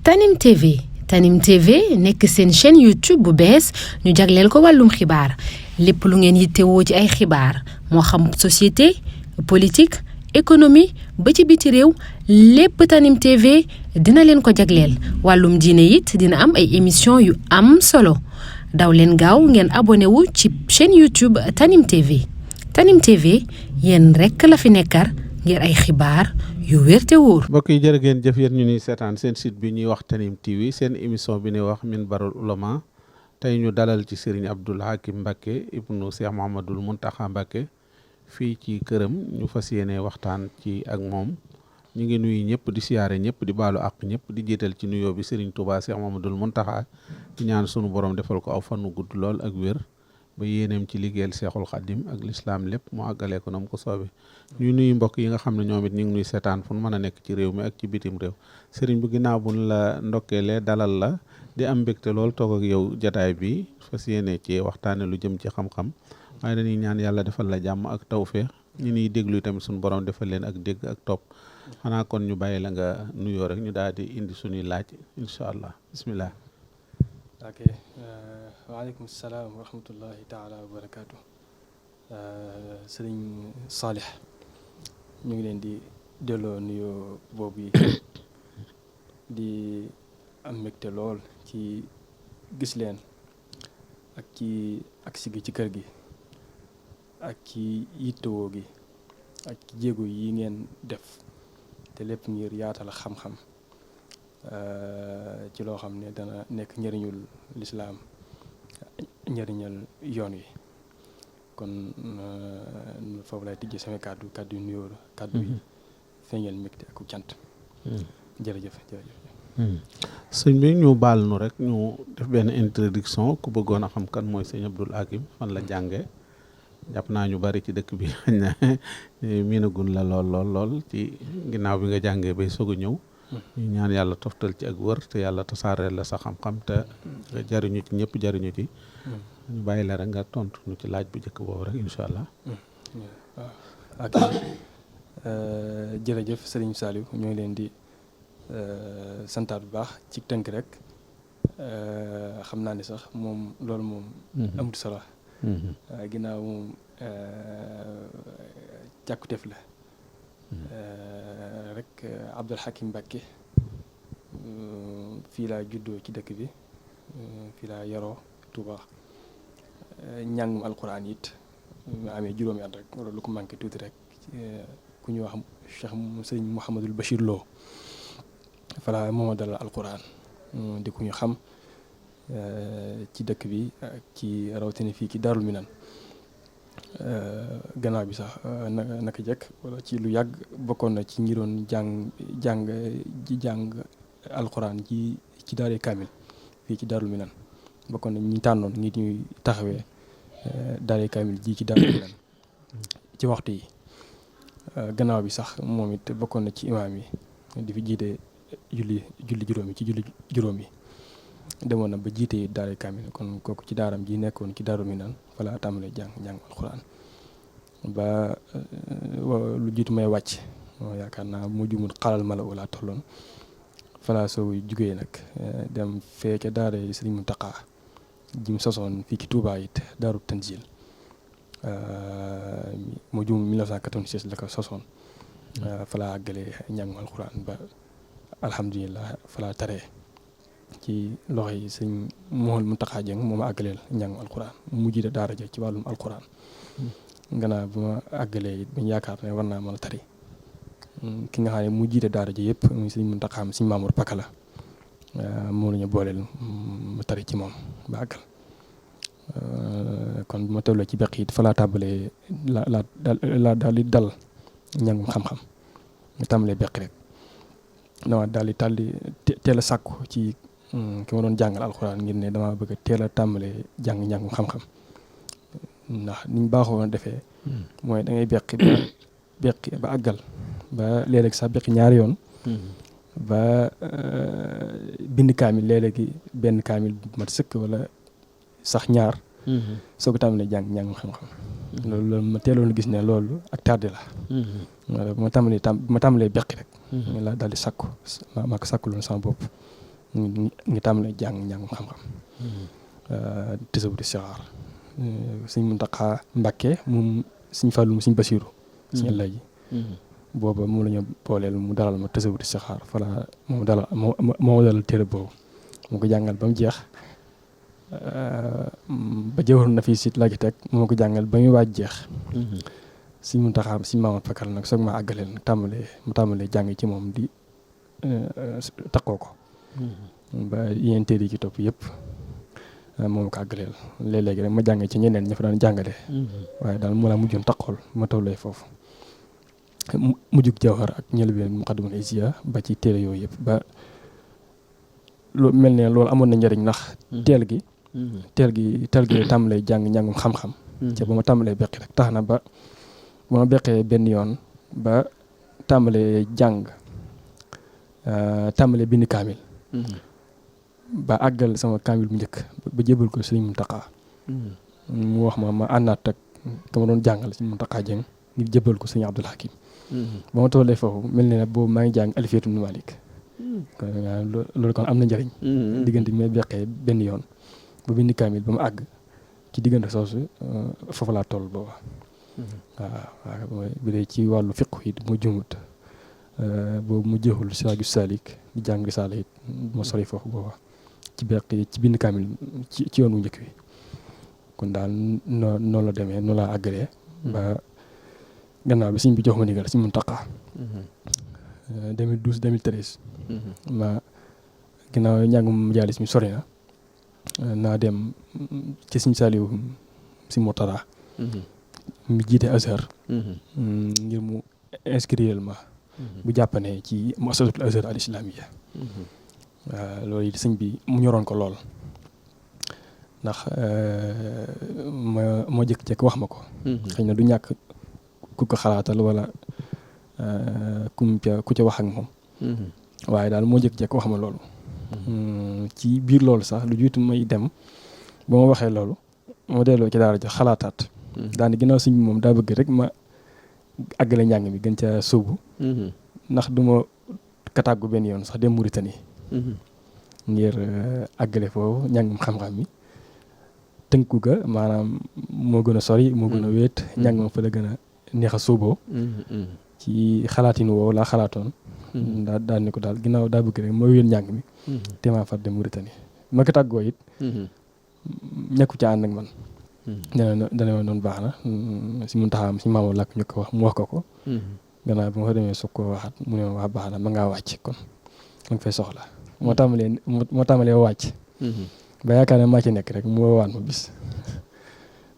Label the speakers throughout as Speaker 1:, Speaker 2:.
Speaker 1: Tanim TV Tanim TV nekk seen chaîne YouTube bu bees ñu jagleel ko wàllum xibaar lépp lu ngeen yittewoo ci ay xibaar moo xam société politique économie ba ci biti réew lépp Tanim TV dina leen ko jagleel wàllum diine it dina am ay émission yu am solo daw leen gaaw ngeen abonné wu ci chaîne YouTube Tanim TV Tanim TV yéen rekk la fi nekkar ngir ay xibaar yu wér te wóor.
Speaker 2: mbokk yi jërë ngeen jëf yéen ñu ñuy seetaan seen site bi ñuy wax Tanim TV seen émission bi ñuy wax Minbarul Ulama tey ñu dalal ci Serigne Abdoul Hakim Mbacké ibnu Cheikh Mouhamadoul Mountakha Mbacké fii ci këram ñu fas yéene waxtaan ci ak moom ñu ngi nuyu ñëpp di siyaare ñëpp di baalu àq ñëpp di jiital ci nuyoo bi Serigne Touba Cheikh Mouhamadoul Mountakha di ñaan sunu borom defal ko aw fanu gudd lool ak wér ba yéeneem ci liggéeyal Seexul Xaddim ak lislaam lépp mu àggalee ko nam ko soobee ñu nuyu mbokk yi nga xam ne ñoom it ñu ngi nuy seetaan fu mën a nekk ci réew mi ak ci bitim réew Serigne bu ginnaaw buñ la ndokkeelee dalal la di am mbégte lool toog ak yow jataay bi fas yéene ci waxtaane lu jëm ci xam-xam waaye dañuy ñaan yàlla defal la jàmm ak tawfeex ñu niy déglu tamit suñu borom defal leen ak dégg ak topp xanaa kon ñu bàyyi la nga nuyoo rek ñu daal di indi suñuy laaj incha allah bismillah.
Speaker 3: ok waaleykum salaam wa rahmatullahi taala wa barakaatu sëriñ Salih ñu ngi leen di delloo nuyoo boobu yi di am mbégte lool ci gis leen ak ci agsi gi ci kër gi ak ci yittewoo gi ak ci jéego yi ngeen def te lépp ngir yaatal xam-xam ci loo xam ne dana nekk njëriñul lislaam njëriñal yoon wi kon foofu lay tijji sama kàddu yu nuyoo kàddu yi feeñal mbégte ak cant jërëjëf.
Speaker 2: sëñ bi ñu baal nu rek ñu def benn introduction ku bëggoon a xam kan mooy sëñ Abdoul Hakim fan la jànge jàpp naa ñu bari ci dëkk bi xañ na miinagun la lool ci ginnaaw bi nga jàngee bay soog a ñëw ñu ñaan yàlla toftal ci ak wër te yàlla tasaareel la sa xam-xam te nga jariñu ci ñëpp jariñu ci ñu bàyyi la rek nga tontu ñu ci laaj bu njëkk boobu rek incha allah.
Speaker 3: waaw ok jërëjëf Serigne Saliou ñoo ngi leen di santaat bu baax ci tënk rek xam naa ne sax moom loolu moom amut solo ginnaaw moom càkkuteef la rek Abdoul Hakim Mbacké fii laa juddoo ci dëkk bi fii laa yaroo Touba njàngum alquran it ma amee juróomi at rek wala lu ko manqué tuuti rek ku ñuy wax Cheikh Sëriñ Mouhamadul Bachir Lo fala mooma dalal alquran di ku ñu xam ci dëkk bi ci rawatina fii ci Darul Minan gannaaw bi sax naka jekk wala ci lu yàgg bokkoon na ci ñi doon jàng alquran ci daaree kaamil fii ci Darul Minan bokkoon na ñi tànnoon nit ñuy taxawee daaree kaamil ji ci Darul Minan ci waxtu yi gannaaw bi sax moom it bokkoon na ci imaam yi di fi jiite julli juróom yi demoon na ba jiite daaree kaamil kon kooku ci daaram ji nekkoon ci Darul Minan fa la tàmbalee jàng alxuraan ba lu jiitu may wàcc yaakaar naa mu jumul xalal mala wala tolloon fa la soo jugee nag dem fee ca daaree Sëriñ Mountakha jim sosoon fii ci Touba it Daaru Tanzil mu jum 1986 la ko sosoon fa la àggalee njàngum alxuraan ba alhamdulilah fa la taree ci loxo yi sëñ Mouhamadou Mountakha Dieng moo ma àggaleel njàngum alxuraan mu jiite daara ja ci wàllum alxuraan gannaaw bi ma àggalee it bañ yaakaar ne war naa mën a tari ki nga xam ne mu jiite daara ji yëpp muy sëñ Mountakha sëñ Mamour Pakala moom la ñu booleel mu tari ci moom ba àggal kon bi ma tollee ci beq it fa laa tàmbalee la daal di dal njàngum xam-xam nga tàmbalee beq rek dama daal di teel a sàkku ci ki ma doon jàngal alxuraan ngir ne dama bëgg a teel a tàmbalee njàngum xam-xam ndax niñ baaxoo defee mooy da ngay beqi ba àggal ba léeg-léeg sax beqi ñaari yoon ba bind kaamil léeg-léegi benn kaamil bu mat sëkk wala sax ñaar soo ko tàmbalee njàngum xam-xam loolu ma teeloon gis ne loolu ak tardé la ma tàmbalee beqi rek la daal di sàkku ma ko sàkkuloon sama bopp ngi tàmbalee jàng njàngum xam-xam tasawudu sixaar sëñ Muntaxa Mbàkke moom sëñ Fallu mu sëñ Basiiru sëñ Alla ji booba moom la ñu booleel mu dalal ma tasawudu sixaar fala moo dalal téere boobu mu ko jàngal ba mu jeex ba jëwaroon na fii sit laa ci teg moo ko jàngal ba muy waaj jeex sëñ Muntaxa sëñ Maamoon Fakal nag soog maa àggaleel nag mu tàmbalee jàng ci moom di taqoo ko ba yeneen téere yi ci topp yëpp moom ko àggaleel léeg-léegi rek ma jàngee ci ñeneen ña fa daan jàngale waaye daal moo laa mujjoon taqool ma tollee foofu mujjug jawhar ak ñëlbeen muqaddamatul izziya ba ci téere yooyu yëpp ba lu mel ne loolu amoon na njëriñ ndax teel gi tàmbalee jàng njàngum xam-xam ca ba ma tàmbalee beqi rek tax na ba ma beqee benn yoon ba tàmbalee jàng tàmbalee bind kaamil ba àggal sama kaamil bu njëkk ba jébal ko Sëriñ Muntaxa mu wax ma àndaat ak ka ma doon jàngal Sëriñ Muntaxa Jeng ngir jébal ko Sëriñ Abdul Hakim ba ma tollee foofu mel ne boobu maa ngi jàng Alfiyatu Ibnu Malik loolu kon am na njëriñ diggante bi may beqee benn yoon ba bind kaamil ba mu àgg ci diggante soosu foofu laa toll booba waaw bu dee ci wàllu fiqh it mu jumut boobu mu jeexul Siraaju Saalik di jàng risaala it ma sori foofu booba ci beqi ci bind kaamil ci yoon bu njëkk bi kon daal noonu la demee noonu laa àggalee ba gannaaw bi sëñ bi jox ma ndigal Sëñ Muntaxa 2012 2013 ma ginnaaw njàngum majaalis mi sori na naa dem ci Sëñ Saaliw si Murtada mu jiite Azhar ngir mu inscrire ma bu jàppane ci muassasatul Azhar al islamiyya loolu it sëñ bi mu ñoroon ko lool ndax moo jëkk-jëkk wax ma ko xëy na du ñàkk ku ko xalaatal wala ku ca wax ak moom waaye daal moo jëkk-jëkk wax ma loolu ci biir loolu sax lu jiitu may dem ba ma waxee loolu moo delloo ci daara ja xalaataat daani ginnaaw sëñ bi moom daa bëgg rek ma àggale njàng mi gën ca sóobu ndax du ma katàggu benn yoon sax dem Mauritanie ngir àggale foofu njàngum xam-xam mi tënku ga maanaam moo gën a sori moo gën a wéet njàng ma fa la gën a neex a sóoboo ci xalaatin woowu laa xalaatoon daal ni ko daal ginnaaw daa bëgg rek ma wéyal njàng mi te maa far dem Mauritanie ma ko tàggoo it ñàkku ca ànd ak man dana ma noonu baax na si mun taxaam si maamoon làkk ñu ko wax mu wax ko gannaaw bi ma fa demee soog koo waxaat mu ne ma wax baax na ma ngaa wàcc kon ma ngi fay soxla moo tàmbalee wàcc ba yaakaar ne maa ci nekk rek mu woowaat ma bis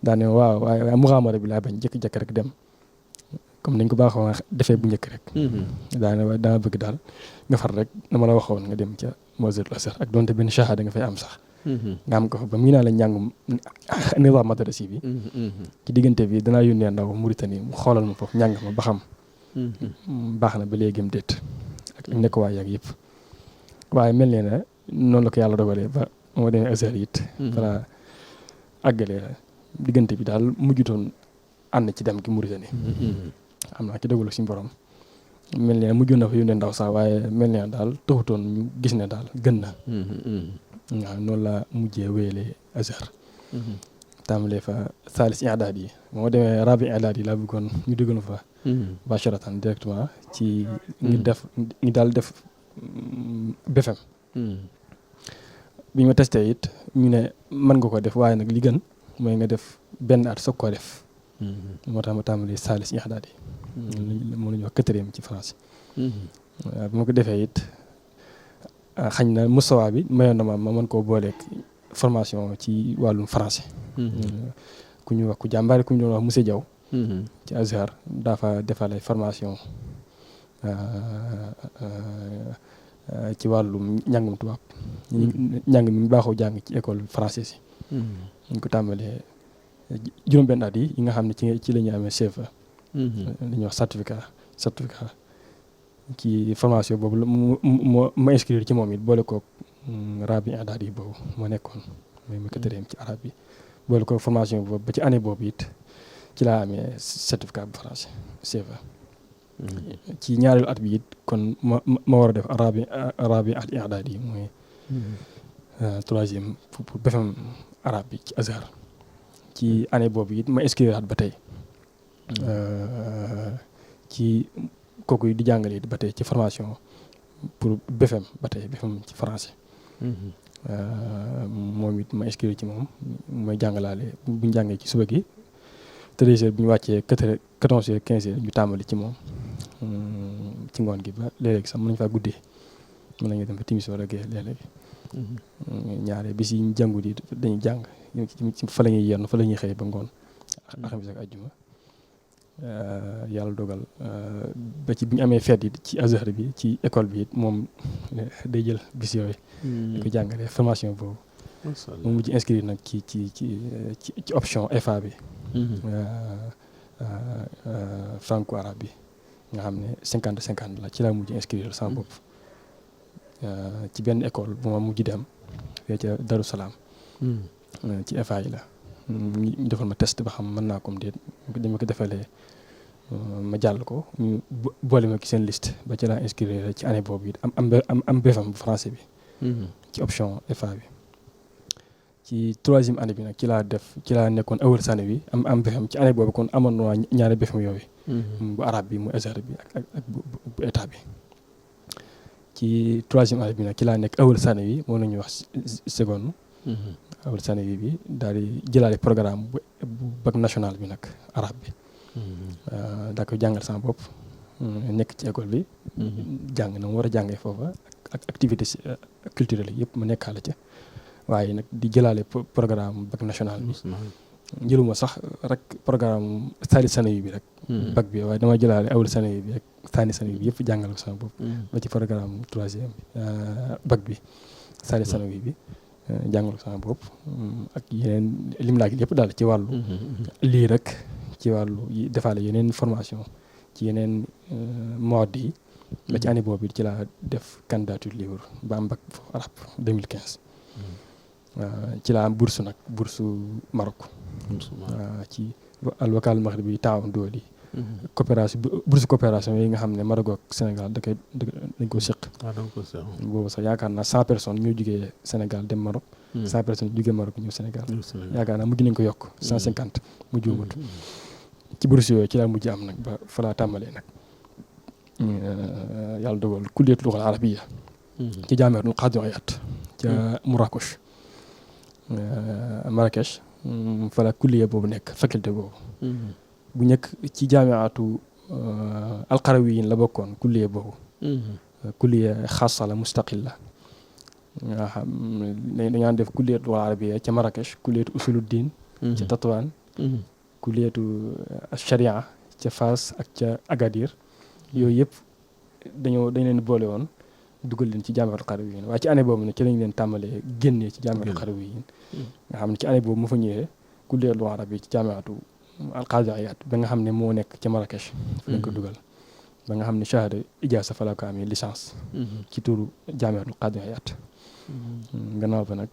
Speaker 3: daane waaw waaye muxaamara bi laa bañ jëkk-jëkk rek dem comme nañ ko baaxoo defee bu njëkk rek daane waaye dama bëgg daal nga far rek dama la waxoon nga dem ca muassasatul Azhar ak donte benn shahada nga fay am sax nga am ko fa ba mu naa la njàngum nizaam madrasi bi ci diggante bi danaa yónnee ndaw Mauritanie mu xoolal ma foofu njàng ma ba xam baax na ba léegi déet ak nekk waay ak yëpp waaye mel ne na noonu la ko yàlla dogalee ba moo demee Azhar it voilà àggalee diggante bi daal mujjutoon ànd ci dem gi Mauritanie am naa ci dogalu suñu borom mel ne mujjoon na fa yónnee ndaw sax waaye mel ne daal taxutoon ñu gis ne daal gën na waaw noonu la mujjee wéyalee Azhar tàmbalee fa thalis i'dad yi moo demee rabi i'dad yi laa bëggoon ñu duggal fa basharatan directement ci ñu daal def BFEM bi ñu ma testé it ñu ne mën nga ko def waaye nag li gën mooy nga def benn at soog koo def moo tax ma tàmbalee thalis i'dad yi moo la ñuy wax quatrième ci français waaw bi ma ko defee it xañ na mustawa bi mayoon na ma mën koo booleeg formation ci wàllum français ku ñu wax ku jàmbaare ku ñu doon wax monsieur Diaw ci Azhar dafa defal ay formation ci wàllum njàngum tubaab njàng mi baaxoo jàng ci école français yi ñu ko tàmbalee juróom-benn at yi nga xam ne ci la ñuy amee CFA dañuy wax certificat ci formation boobu la ma inscrire ci moom it boole koog rabi i'dad yi boobu moo nekkoon mooy ma quatrième ci arabe bi boole koog formation boobu ba ci année boobu it ci laa amee certificat bu français CFA ci ñaareelu at bi it kon ma war a def rabi al i'dad yi mooy troisième pour BFEM arabe bi ci Azhar ci année boobu it ma inscrire ba tey ci kooku di jàngale it ba tey ci formation pour BFEM ba tey BFEM ci français moom it ma inscrire ci moom mooy jàngalaale bu ñu jàngee ci suba gi 13h bu ñu wàccee 14h 15h ñu tàmbali ci moom ci ngoon gi ba léeg-léeg sax mën nañu faa guddee mën nañu dem fa timis wala gee léeg-léeg ñaare bis yi ñu jàngu di dañuy jàng fa la ñuy yenn fa la ñuy xëy ba ngoon alxames ak àjjuma yàlla dogal ba ci bi ñu amee fête yi ci Azhar bi ci école bi it moom day jël bis yooyu di ko jàngale formation boobu moom mujj inscrire nag ci option FA bi franco arabe bi nga xam ne 50-50 la ci laa mujj inscrire sama bopp ci benn école bu ma mujj dem fee ca Darou Salaam ci FA yi la ñu defal ma test ba xam mën naa comme déet dama ko defalee ma jàll ko ñu boole ma ci seen liste ba ci laa inscrire ci année boobu it am BFEM bu français bi ci option FA bi ci troisième année bi nag ci laa nekkoon awal sànni bi am BFEM ci année boobu kon amoon naa ñaari BFEM yooyu bu arabe bi mu Azhar bi ak bu état bi ci troisième année bi nag ci laa nekk awal sànni bi moom la ñuy wax seconde awal sànni bi daal di jëlaale programme bu bac national bi nag arabe bi daa koy jàngal sama bopp nekk ci école bi jàng na mu war a jàngee foofa ak activité culturelle yëpp mu nekkaale ca waaye nag di jëlaale programme bac national bi jëluma sax rek programme saali sanawi bi rek bac bi waaye dama jëlaale awal sanawi bi ak saani sanawi bi yëpp jàngal ko sama bopp ba ci programme troisième bac bi saali sanawi bi jàngal ko sama bopp ak yeneen lim laaj yëpp daal ci wàllu lii rek ci wàllu defaale yeneen formation ci yeneen modes yi ba ci année boobu ci laa def candidature libre ba am bac foofu arabe 2015 ci laa am bourse Maroc ci alwakal maghrib bi taawun dool yi bourse coopération yi nga xam ne Maroc ak Sénégal dañ ko séq boobu sax yaakaar naa 100 personnes ñoo jugee Sénégal dem Maroc 100 personnes jugee Maroc ñëw Sénégal yaakaar naa mujj nañ ko yokk 150 mu juumut ci bourse yooyu ci laa mujj am nag ba fa laa tàmbalee nag yàlla dogal kulliyat lughal arabiyya ci jaamiatul Qaadi Iyaad ca Marrakech fa la kulliya boobu nekk faculté boobu bu nekk ci jaamiatu alqarawiyin la bokkoon kulliya boobu kulliya xaasa la mustaqil la nga xam dañaan def kulliyatu lughal arabiyya ca Marrakech kulliyatu usuluddin ca Tatwan kulliyatu sharia ca Fass ak ca Agadir yooyu yëpp dañ leen boole woon dugal leen ci jaamiatul Qarawiyyin waaye ci année boobu nag ci lañ leen tàmbalee génnee ci jaamiatul Qarawiyyin nga xam ne ci année boobu mu fa ñëwee kulliyatu lughal arabiyya ci jaamiatu al-Qaadi Iyaad ba nga xam ne moo nekk ca Marrakech fa lañ ko dugal ba nga xam ne shahada ijaasa fa la ko amee licence ci turu jaamiatul Qaadi Iyaad gannaaw ba nag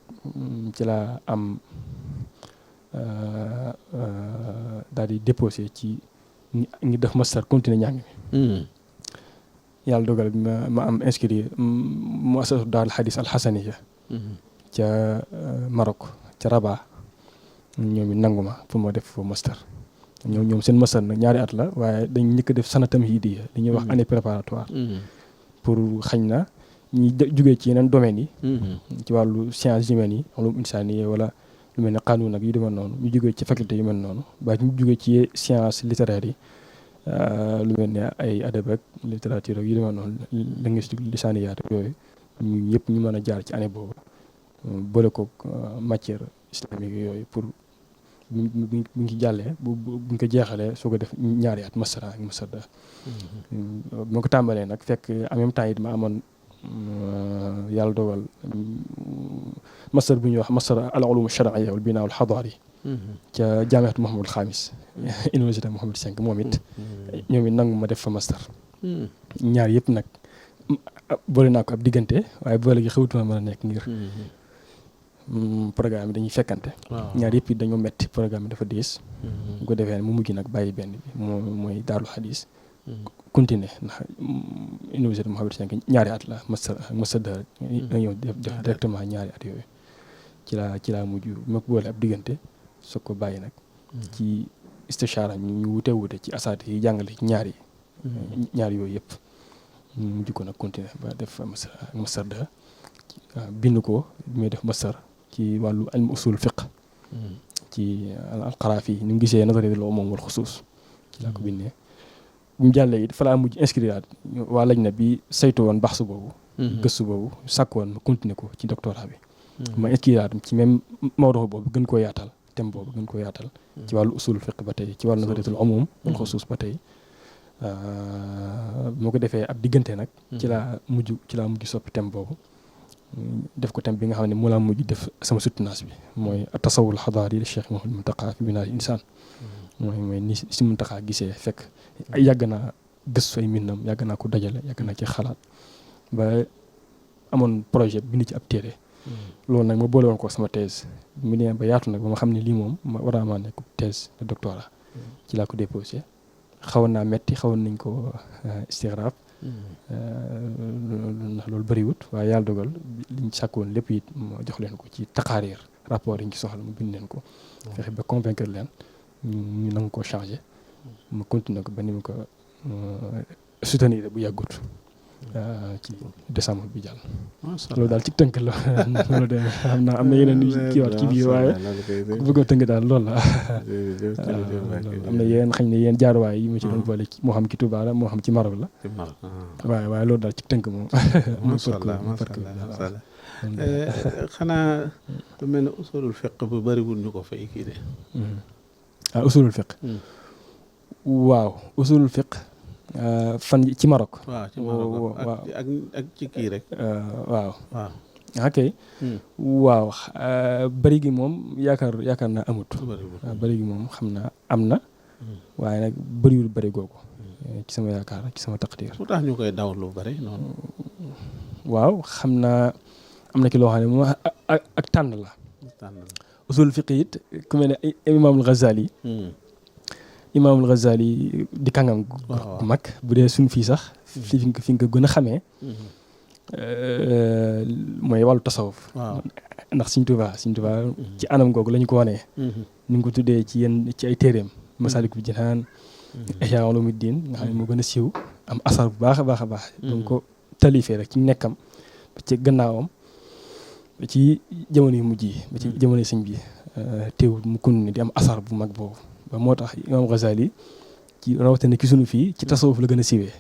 Speaker 3: ci la am daal di déposé ci ngi def master continuer njàng mi yàlla dogal ma am inscrit muassasatu Daarul Hadiis al-Hasaniyya ca Maroc ca Rabat ñoom it nangu ma pour ma def foofu master ñoom seen master nag ñaari at la waaye dañ njëkk a def sana tamhiidiyya li ñuy wax année préparatoire pour xañ na ñi jugee ci yeneen domaines yi ci wàllu sciences humaines yi ulum insaaniyya wala lu mel ne qaanuun ak yu demee noonu ñu jugee ci faculté yu mel noonu ba ñu jugee ci sciences littéraires yi lu mel ne ay adab ak littérature ak yu demee noonu linguistique lisaaniyaat yooyu ñu yëpp ñu mën a jaar ci année boobu boole ko matière islamique yooyu pour bu ñu ci jàllee bu ñu ko jeexalee soo ko def ñaari at master ak master 2 bu ma ko tàmbalee nag fekk en même temps it ma amoon yàlla dogal master bu ñuy wax master al ulum shar'iyya wal binaa al hadaari ca jaamiatu Muhammadul Xaamis université Muhammad V moom it ñoom it nangu ma def fa master ñaar yëpp nag boole naa ko ab diggante waaye boole gi xawutuma mën a nekk ngir programme bi dañuy fekkante ñaar yëpp it dañoo metti programme bi dafa diis bu ko defee mu mujj nag bàyyi benn bi mooy Daarul Hadiis continuer ndax université Mohamed V ñaari at la master ak master 2 nga ñëw def directement ñaari at yooyu ci laa mujj ma boole ab diggante soog ko bàyyi nag ci istishaara ñu wute ci asaati yi jàngale ci ñaari yooyu yëpp ñu mujj ko nag continuer ba def master 2 bind ko muy def master ci wàllu ilmu usul fiqh ci al-Qaraafi ni mu gisee nazariyatul umum wal xusuus ci laa ko bindee bu mu jàllee it fa laa mujj inscrire waa laj na bi saytu woon baxsu boobu gëstu boobu sàkk woon ma continuer ko ci doctorat bi ma inscrire ci même mawdu boobu gën koo yaatal thème boobu gën koo yaatal ci wàllu usul fiqh ba tey ci wàllu nazariyatul umum wal xusuus ba tey moo ko defee ab diggante nag ci laa mujj soppi thème boobu def ko thème bi nga xam ne moo laa mujj def sama soutenance bi mooy tasawul xadaari Cheikh Mouhamadou Mountakha fi binaal insaan mooy ni si Mountakha gisee fekk yàgg naa gëstu ay mbindam yàgg naa ko dajale yàgg naa ci xalaat ba amoon projet bind ci ab téere loolu nag ma boole woon ko sama thèse mu ne ba yaatu nag ba ma xam ne lii moom ma war a maa nekk thèse de doctorat ci laa ko déposé xawoon naa metti xawoon nañ ko istixraab ndax loolu bëriwut waaye yàlla dogal liñ sàkkoon lépp it ma jox leen ko ci taqaarir rapport yi ñu ci soxla mu bind leen ko fexe ba convaincre leen ñu nangu ko changé ma continuer ko ba ni mu ko soutenir bu yàggut ci décembre bi jàll loolu daal ci tënk la loolu de xam naa am na yeneen kii waat ci biir waaye ku bëgg a tënk daal loolu la am na yeneen xëy na yeneen jaaruwaay yi ma ci doon boole moo xam ci Touba la moo xam ci Maroc la waaye loolu daal ci tënk moom
Speaker 2: masha Allah xanaa lu mel ne usulul fiqh bu bëriwul ñu ko fay kii de
Speaker 3: usulul fiqh waaw usulul fiqh fan ci Maroc.
Speaker 2: waaw ci Maroc ak ci kii rek.
Speaker 3: waaw. ok. waaw bëri gi moom yaakaar naa amut. bëri gi moom xam naa am na. waaye nag bëriwul bëri googu. ci sama yaakaar ci sama taqdir.
Speaker 2: lu tax ñu koy daw lu bëri noonu.
Speaker 3: waaw xam naa am na ci loo xam ne moom ak tànn la. usul fiqh it ku mel ne Imaamul Ghazali. Imaamul Ghazali di kàngam gu mag bu dee suñ fii sax fi nga ko gën a xamee mooy wàllu tasawuf ndax Sëñ Tuubaa ci anam googu la ñu ko wanee ni nga ko tuddee ci ay téeréem Masaalikul Jinaan Ihyaa Ulumuddin nga xam ne moo gën a siiw am asar bu baax a baax a baax donc ko talifee rek ci nekkam ba ci gannaawam ba ci jamono yu mujj yi ba ci jamono sëñ bi teewul mu kon ni di am asar bu mag boobu ba moo tax Imaam Ghazali ci rawatina ki sunu fii ci tasawuf la gën a siiwee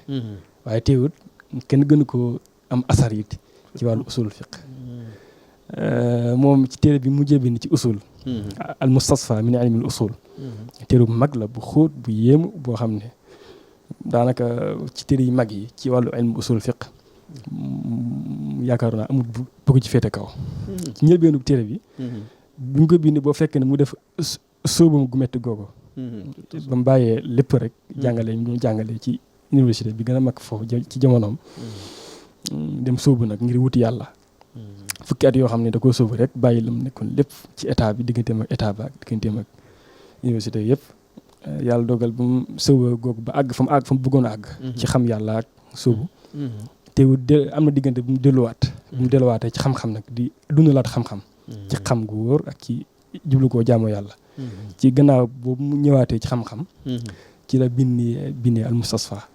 Speaker 3: waaye teewut kenn gënu ko am asar it ci wàllu usul fiqh moom ci téere bi mujjee bind ci usul al mustasfa min ilmi al usul téere bu mag la bu xóot bu yéemu boo xam ne daanaka ci téere yu mag yi ci wàllu ilmu usul fiqh yaakaar naa amul bu ko ci féete kaw ci njëlbeenu téere bi bu ñu ko bind boo fekk ne mu def sóobam gu metti googu ba mu bàyyee lépp rek jàngale ñu jàngale ci université bi gën a mag foofu ci jamonoom dem sóobu nag ngir wuti yàlla fukki at yoo xam ne da koo sóobu rek bàyyi lam nekkoon lépp ci état bi digganteem ak état ba ak digganteem ak université yëpp yàlla dogal ba mu sóobu googu ba àgg fa mu bëggoon a àgg ci xam yàlla ak sóobu teewul am na diggante bu mu delluwaatee ci xam-xam nag di dundalaat xam-xam ci xam gu wóor ak ci jublu koo jaamu yàlla ci gannaaw boobu mu ñëwaatee ci xam-xam ci la bindee al mustasfa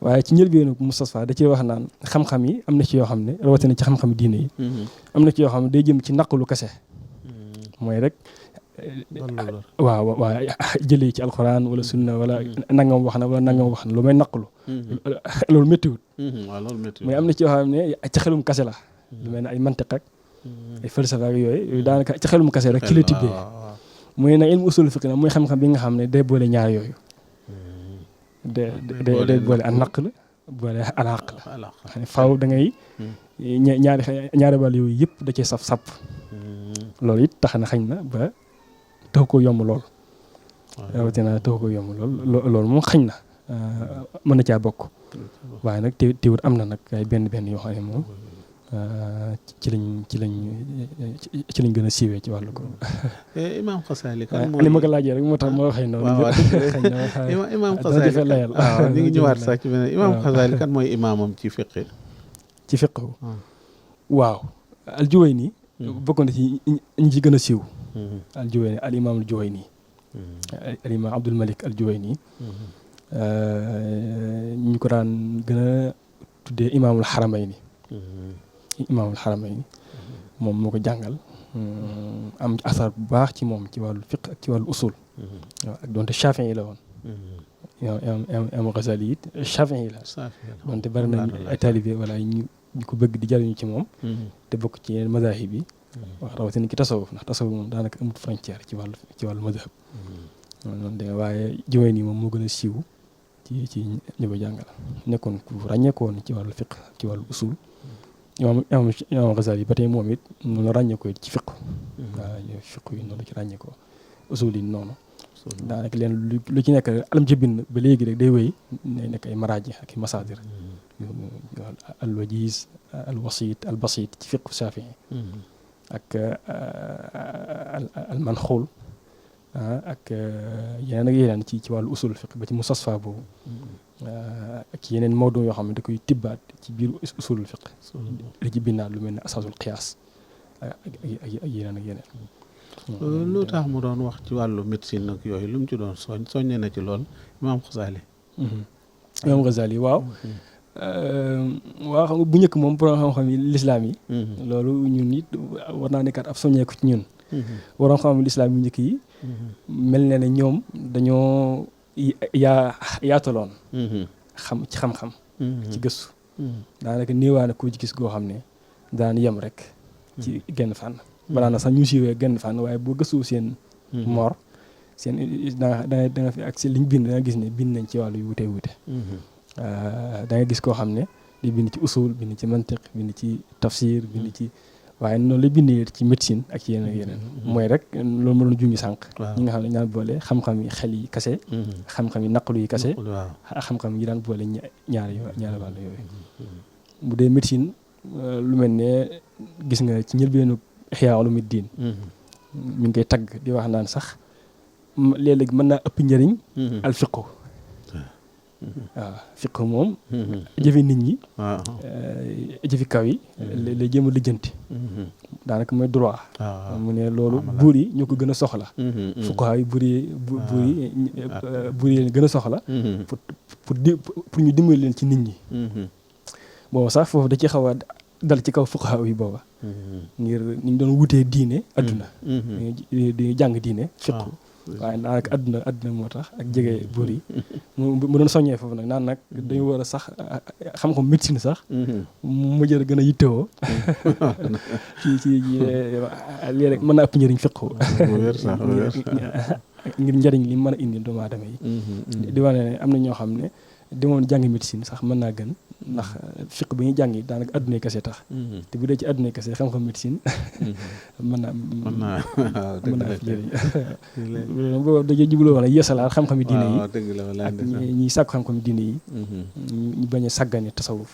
Speaker 3: waaye ci njëlbeenu mustasfa da ciy wax naan xam-xam yi am na ci yoo xam ne rawatina ci xam-xam diine yi am na ci yoo xam ne day jëm ci naqlu kese mooy rek waaw jëlee ci alxuraan wala sunna wala nangam wax na lu may naqlu loolu méttiwut mooy am na ci yoo xam ne ci xelum kase la lu mel ne ay mantiq ak ay falsafa ak yooyu daanaka ci xelum kase rek ci la tibbee mooy nag ilmu usul fiqh mooy xam-xam bi nga xam ne day boole ñaar yooyu day boole an naql boole al aql xam ne faaw da ngay ñaari wàll yooyu yëpp da cee sap loolu it tax na xañ na ba tax ko yomb lool rawatina tax ko yomb lool loolu moom xañ na mën na caa bokk waaye nag teewut am na nag ay benn yoo xam ne moom ci lañ gën a siiwee ci wàllu ko.
Speaker 2: Imaam Xasaali kan mooy
Speaker 3: li ma ko laajee rek moo tax ma waxee noonu.
Speaker 2: waaw Imaam Xasaali waaw ñu ngi ñëwaat sax ci beneen Imaam Xasaali kan mooy imaamam ci fiqh.
Speaker 3: ci fiqh waaw al-Juwayni bokk na ci ñi ci gën a siiw. al-Juwayni al imaam al-Juwayni al imaam Abdul Malik al-Juwayni ñu ko daan gën a tuddee imaamul xaramayni. imaamul xaramayni moom moo ko jàngal am asar bu baax ci moom ci wàllu fiqh ak ci wàllu usul. waaw ak donte Shaafi'i la woon. imaam Ghazali it Shaafi'i la. donte bari nañu ay taalibe wala ñu ko bëgg di jariñu ci moom. te bokk ci yeneen mazahib yi. wax rawatina ci tasawuf ndax tasawuf moom daanaka amut frontière ci wàllu mazhab. noonu dégg nga waaye Juwayni moom moo gën a siiw ci ñu ko jàngal nekkoon ku ràññeekoon ci wàllu fiqh ci wàllu usul. imaam Ghazali ba tey moom it noonu la ràññeekoo ci fiqh. waaw fiqh yi noonu la ci ràññeekoo usul yi noonu. daanaka leen lu ci nekk alam ci bind ba léegi rek day wéy day nekk ay maraaji ak i masaadir. al wajiz al wasit al basit ci fiqh Shaafi'i ak al manxuul ak yeneen ak yeneen ci wàllu usul fiqh ba ci mustasfa boobu. ak yeneen mawdu yoo xam ne da koy tibbaat ci biir usulul fiqh li ci bindaat lu mel ne asaasul qiyaas ak yeneen ak yeneen.
Speaker 2: lu tax mu doon wax ci wàllu médecine ak yooyu lu mu ci doon soññee na ci lool Imaam Xasaali.
Speaker 3: Imaam Xasaali waaw. waaw xam nga bu njëkk moom borom xam-xam yi lislaam yi. loolu ñun it war naa nekkaat ab soññeeku ci ñun. borom xam-xam lislaam yu njëkk yi. mel na ne ñoom dañoo yaataloon. ci xam-xam. ci gëstu. daanaka néewaane koo ci gis goo xam ne daan yem rek. ci genn fànn. balaa na sax ñu siiwee genn fànn waaye boo gëstu seen. moor seen da nga fi ak si liñ bind da nga gis ne bind nañ ci wàllu yu wute wute. da nga gis koo xam ne di bind ci usul bind ci mantiq bind ci tafsir bind ci waaye noonu la bindee ci médecine ak yeneen mooy rek loolu ma doon junj sànq. ñi nga xam ne ñaan boole xam-xam yi xel yi kase. xam-xam yi naqlu yi kase. xam-xam yi daan boole ñaari wàll yooyu. bu dee médecine lu mel ne gis nga ci njëlbeenu Ihyaa Ulumuddin mi ngi koy tagg di wax naan sax léeg-léeg mën naa ëpp njëriñ. al fiqhu waaw fiqh moom jëfi nit ñi jëfi kaw yi lay jéem a lijjanti daanaka mooy droit mu ne loolu buur yi ñoo ko gën a soxla fuqahaa yi buur yi leen gën a soxla pour ñu dimbali leen ci nit ñi booba sax foofu da ci xaw a dal ci kaw fuqahaa yi booba ngir ni ñu doon wutee diine adduna di jàng diine fiqh waaye daanaka adduna moo tax ak jege buur yi mu doon soññee foofu nag naan nag dañu war a sax xam-xam médecine sax mu jël gën a yittewoo ci lii rek mën na ëpp njëriñ fiqhu ngir njëriñ li mën a indi doomu aadama yi di wane ne am na ñoo xam ne demoon jàngi médecine sax mën naa gën ndax fiq bi ñuy jàngi daanaka addunay kese tax te bu dee ci addunay kese xam-xam médecine mën naa fi njëriñ boobu dañuy jubloo wax ne yeesalaat xam-xami diine yi ak ñiy sàkku xam-xami diine yi ñu bañ a sàggane tasawuf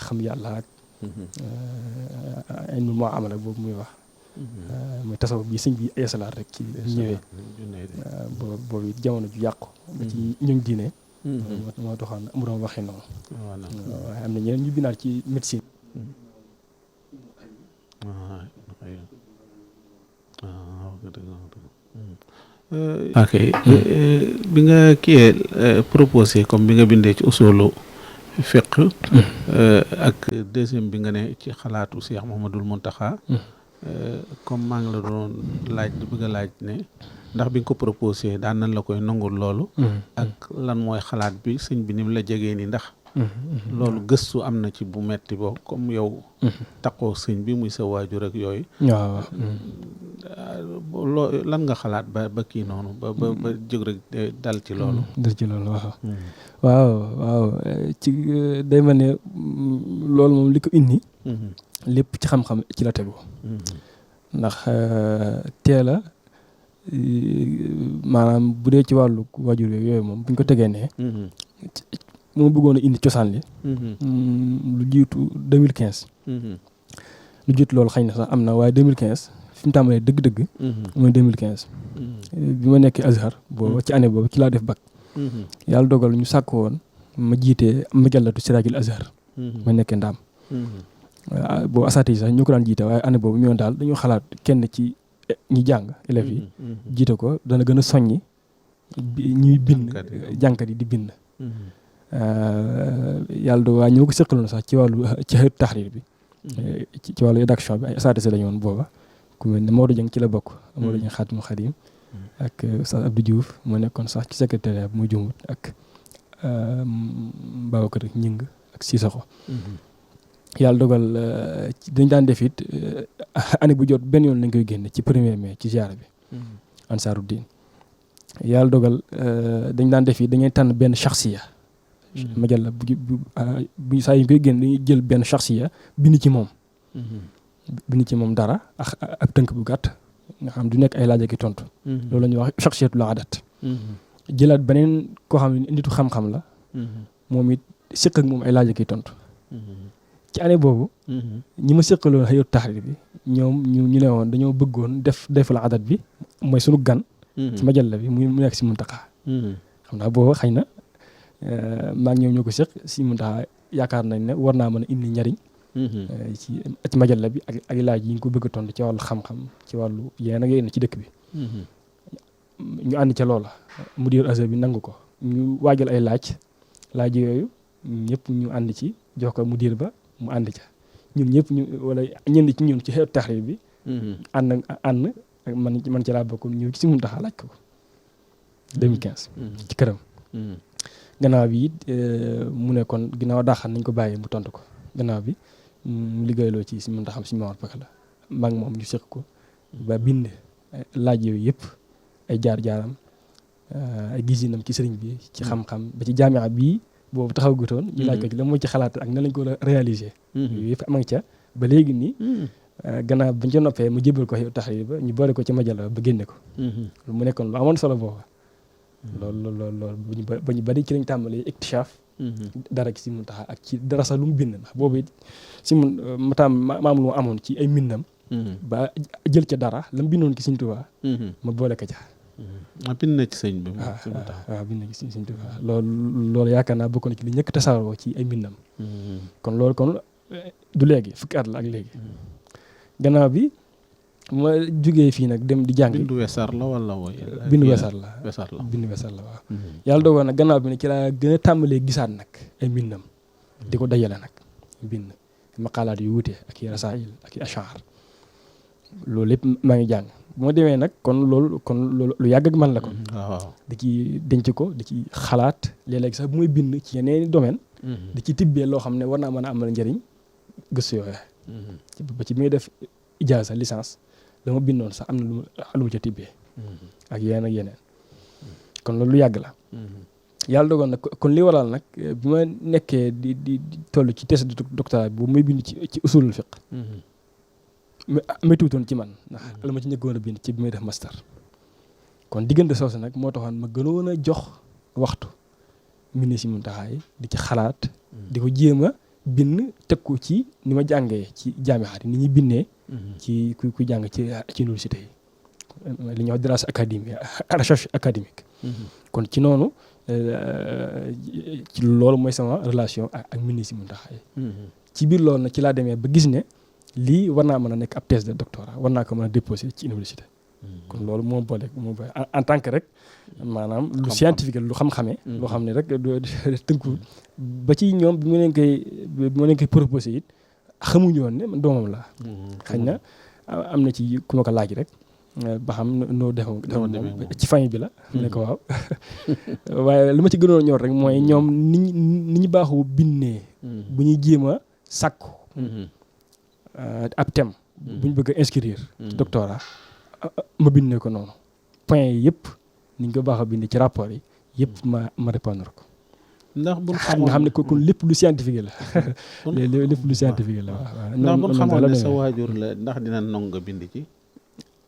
Speaker 3: xam yàlla ak ilmu muamala boobu muy wax mooy tasawuf bi sëñ bi yeesalaat rek ci ñëwee boobu jamono ju yàqu ba ci ñoom diine moo taxoon mu doon waxee noonu waaye am na ñeneen ñu binaat ci médecine
Speaker 2: ok bi nga kiyee proposé comme bi nga bindee ci usulu fiqh ak deuxième bi nga ne ci xalaatu Cheikh Mouhamadoul Mountakha comme maa ngi la doon laaj di bëgg a laaj ne ndax bi nga ko proposé daan nañ la koy nangul loolu ak lan mooy xalaat bi sëñ bi ni mu la jegee ni ndax loolu gëstu am na ci bu metti boo comme yow taqoo sëñ bi muy sa waajur ak yooyu
Speaker 3: waaw
Speaker 2: loo lan nga xalaat ba kii noonu ba jóg rek dal ci loolu
Speaker 3: waaw ci day mel ne loolu moom li ko indi lépp ci xam-xam ci la tegu ndax teela maanaam bu dee ci wàllu waajur yooyu moom bu ñu ko tegee ne moo bëggoon a indi cosaan li lu jiitu 2015 lu jot loolu xëy na sax am na waaye 2015 fi mu tàmbalee dëgg-dëgg. mooy 2015. bi ma nekkee Azhar boobu ci année boobu ci laa def bac. yàlla dogal ñu sàkk woon ma jiite majallatu Siraajul Azhar. ma nekkee Ndaam. boobu asaati yi sax ñoo ko daan jiite waaye année boobu ñoo daal dañoo xalaat kenn ci ñi jàng élèves yi. jiite ko dana gën a soññi ñuy bind jànkat yi di bind. yàlla do waa ñoo ko sëqaloon sax ci wàllu ci taxriir bi. ci wàllu rédaction bi ay asaati la ñu woon booba. ku mel ne Maodo Dieng ci la bokk. Maodo Dieng Xaadimu Xaadim ak Oustaz Abdou Diouf moo nekkoon sax ci secrétariat bi mu jumut ak Babacar Ñing ak Sissoko. yàlla dogal dañ daan def it année bu jot benn yoon lañ koy génne ci 1er mai ci ziara bi. Ansaruddin yàlla dogal dañ daan def it dañuy tànn benn shaxsiya. majalla bu saa yi koy génn dañuy jël benn shaxsiya bind ci moom. bind ci moom dara ak ab tënk bu gàtt nga xam du nekk ay laaj ak tontu. loolu la ñuy wax shaxsiyatul adat. jëlaat beneen koo xam ne nitu xam-xam la. moom it séq ak moom ay laaj ak tontu. ci année boobu. ñi ma séqaloon xëyut taxriir bi ñoom ñu ne woon dañoo bëggoon defal adat bi mooy sunu gan. ci majalla bi mu nekk si Muntaxa. xam naa boobu xëy na maa ngi ñoo ko séq si Muntaxa yaakaar nañ ne war naa mën a indi njariñ. ci majalla bi ak laaj yi ñu ko bëgg a tontu ci wàllu xam-xam ci wàllu yeneen ak yeneen ci dëkk bi. ñu ànd ca loola mudir Azhar bi nangu ko ñu waajal ay laaj yooyu ñëpp ñu ànd ci jox ko mudir ba mu ànd ca ñun ñëpp ñu wala ñenn ci ñun ci xeetu taxriir bi. ànd man ci laa bokk ñëw ci si Muntaxa laaj ko 2015. ci këram. gannaaw bi it mu ne kon ginnaaw daaxal nañ ko bàyyi mu tontu ko gannaaw bi mu liggéeyloo ci si Muntaxa si Mawar Pakala maa ngi moom ñu seq ko ba bind laaj yooyu yëpp ay jaar-jaaram ay gisinam ci sëriñ bi ci xam-xam ba ci jaamia bii boobu taxaw gutoon ñu laaj ko ci la moo ci xalaat ak nan lañ ko réaliser. yooyu yëpp am nga ca ba léegi nii. gannaaw bañ ca noppee mu jébal ko taxriir ba ñu boole ko ci majalla ba génne ko. mu nekkoon lu amoon solo booba. loolu ba ñu bari ci lañ tàmbalee iktishaaf dara ci si Muntaxa ak ci dara sax lu mu bind ndax boobu it si maam lu amoon ci ay mbindam. ba jël ca dara la mu bindoon ci Sëñ Tuubaa. ma boole ko ca.
Speaker 2: bind na ci sëñ bi.
Speaker 3: waaw bind na ci Sëñ Tuubaa loolu yaakaar naa bokk na ci li ñëkk tasaaroo ci ay mbindam. kon loolu kon du léegi fukki at la ak léegi. gannaaw bi ma jógee fii nag dem di jàng.
Speaker 2: bindu wesar la wala mooy.
Speaker 3: bindu wesar la bindu wesar la waaw. yàlla dogal nag gannaaw bi ne ci laa gën a tàmbalee gisaat nag ay mbindam. di ko dajale nag bind maqaalaat yu wuute ak i rasaayil ak i ashaar loolu lépp maa ngi jàng bu ma demee nag kon loolu lu yàgg ak man la kon.
Speaker 2: waaw
Speaker 3: di ci denc ko di ci xalaat léeg-léeg sax bu muy bind ci yeneen domaine. di ci tibbee loo xam ne war naa mën a amal njëriñ gëstu yooyu. ba ci bi muy def ijaaza licence la ma bindoon sax am na lu mu ca tibbee. ak yeneen ak yeneen. kon loolu lu yàgg la. yàlla dogal nag kon li waral nag bi ma nekkee di toll ci thèse de doctorat bi bu muy bind ci usulul fiqh. méttiwutoon ci man ndax la ma ci njëkkoon a bind ci bi may def master. kon diggante soosu nag moo taxoon ma gënoon a jox waxtu mbind si Muntaxa yi di ci xalaat. di ko jéem a bind teg ko ci ni ma jàngee ci jaamixaat yi ni ñuy bindee. ci ku jàng ci université yi. li ñuy wax dirasa académique recherche académique. kon ci noonu ci loolu mooy sama relation ak mbind si Muntaxa yi. ci biir loolu nag ci laa demee ba gis ne lii war naa mën a nekk ab thèse de doctorat war naa ko mën a déposer ci université. kon loolu moo boole en tant que rek maanaam lu scientifique lu xam-xamee. loo xam ne rek tënku ba ci ñoom bi ma leen koy proposé it xamuñu woon ne man doomam la. xëy na am na ci ku ma ko laaj rek ba xam noo defoon moom ci famille bi la. mu ne ko waaw waaye li ma ci gënoon ñor rek mooy ñoom ni ñu baaxoo bindee. bu ñuy jéem a sàkku. ab thème. bu ñu bëgg a inscrire. doctorat ma bindee ko noonu point yi yëpp ni ñu ko baax a bindee ci rapport yi yëpp ma répondre ko.
Speaker 2: ndax bu
Speaker 3: nga xam ne kon lépp lu scientifique la. lépp lu scientifique la waaw.
Speaker 2: ndax bu xamoon ne sa waajur la ndax dina nangu nga bind ci.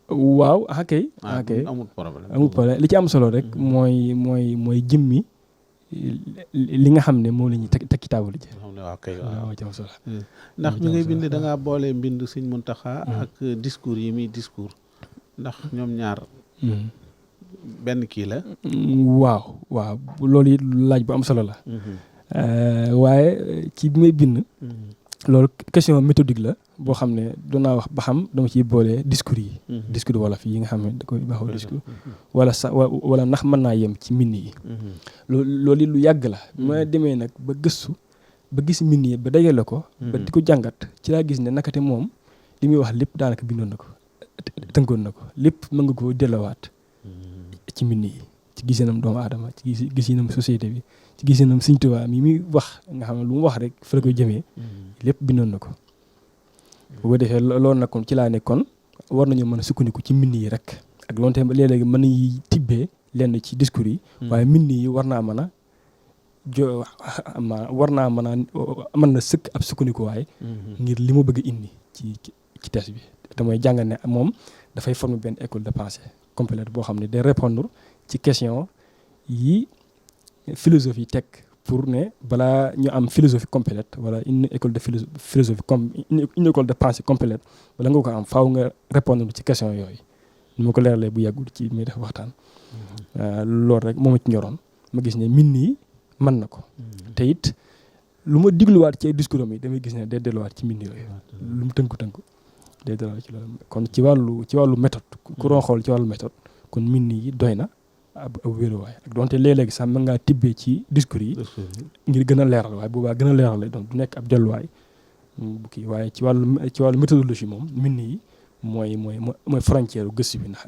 Speaker 3: waaw kay.
Speaker 2: amul problème
Speaker 3: li ci am solo rek mooy jëmmi li nga xam ne moom la ñuy teg ci taabal ji.
Speaker 2: waaw kay
Speaker 3: waaw jam solo
Speaker 2: ndax bi ngay bind da ngaa boole mbind Sëñ Muntaxa ak discours yi muy discours ndax ñoom ñaar benn kii la.
Speaker 3: waaw loolu it laaj bu am solo la. waaye ci bi may bind. loolu question méthodique la boo xam ne doon naa wax ba xam dama ciy boole discours yi. discours wolof yi nga xam ne da koy baaxoo discours. wala ndax mën naa yem ci mbind yi. loolu lu yàgg la. ma demee nag ba gëstu ba gis mbind yi ba dajale ko. ba di ko jàngat ci laa gis ne nakate moom li muy wax lépp daanaka bindoon na ko tënkoon na ko lépp mën nga koo delluwaat ci mbind yi ci gisinam doomu aadama ci gisinam société bi ci gisinam Sëñ Tuubaa mi muy wax nga xam ne lu mu wax rek fa la koy jëmee lépp bindoon na ko. bu ko defee loolu nag kon ci laa ne kon war nañu mën a sukkandiku ci mbind yi rek ak loonte léeg-léegi mën nañuy tibbee lenn ci discours yi. waaye mbind yi war naa mën a mën na sëkk ab sukkandikuwaay. ngir li ma bëgg a indi ci thèse bi. te mooy jàng ne moom dafay former benn école de pensée complète boo xam ne day répondre ci question yi philosophie teg pour ne balaa ñu am philosophie complète wala une école de philosophie comme une école de pensée complète wala nga ko am faaw nga répondre ci question yooyu ni ma ko leeralee bu yàggul ci muy def waxtaan. loolu rek moo ma ci ñoroon ma gis ne mbind yi mën na ko. te it lu ma digluwaat ci ay discours am yi damay gis ne day delluwaat ci mbind yooyu lu mu tënku day delluwaat ci loolu kon ci wàllu méthode ku doon xool ci wàllu méthode kon mbind yi doy na ab wéeruwaay ak donte léeg-léegi sax mën ngaa tibbee ci discours yi ngir gën a leeral waaye boobaa gën a leeral lay doon du nekk ab delluwaay bu kii waaye ci wàllu méthodologie moom mbind yi mooy frontière gëstu bi ndax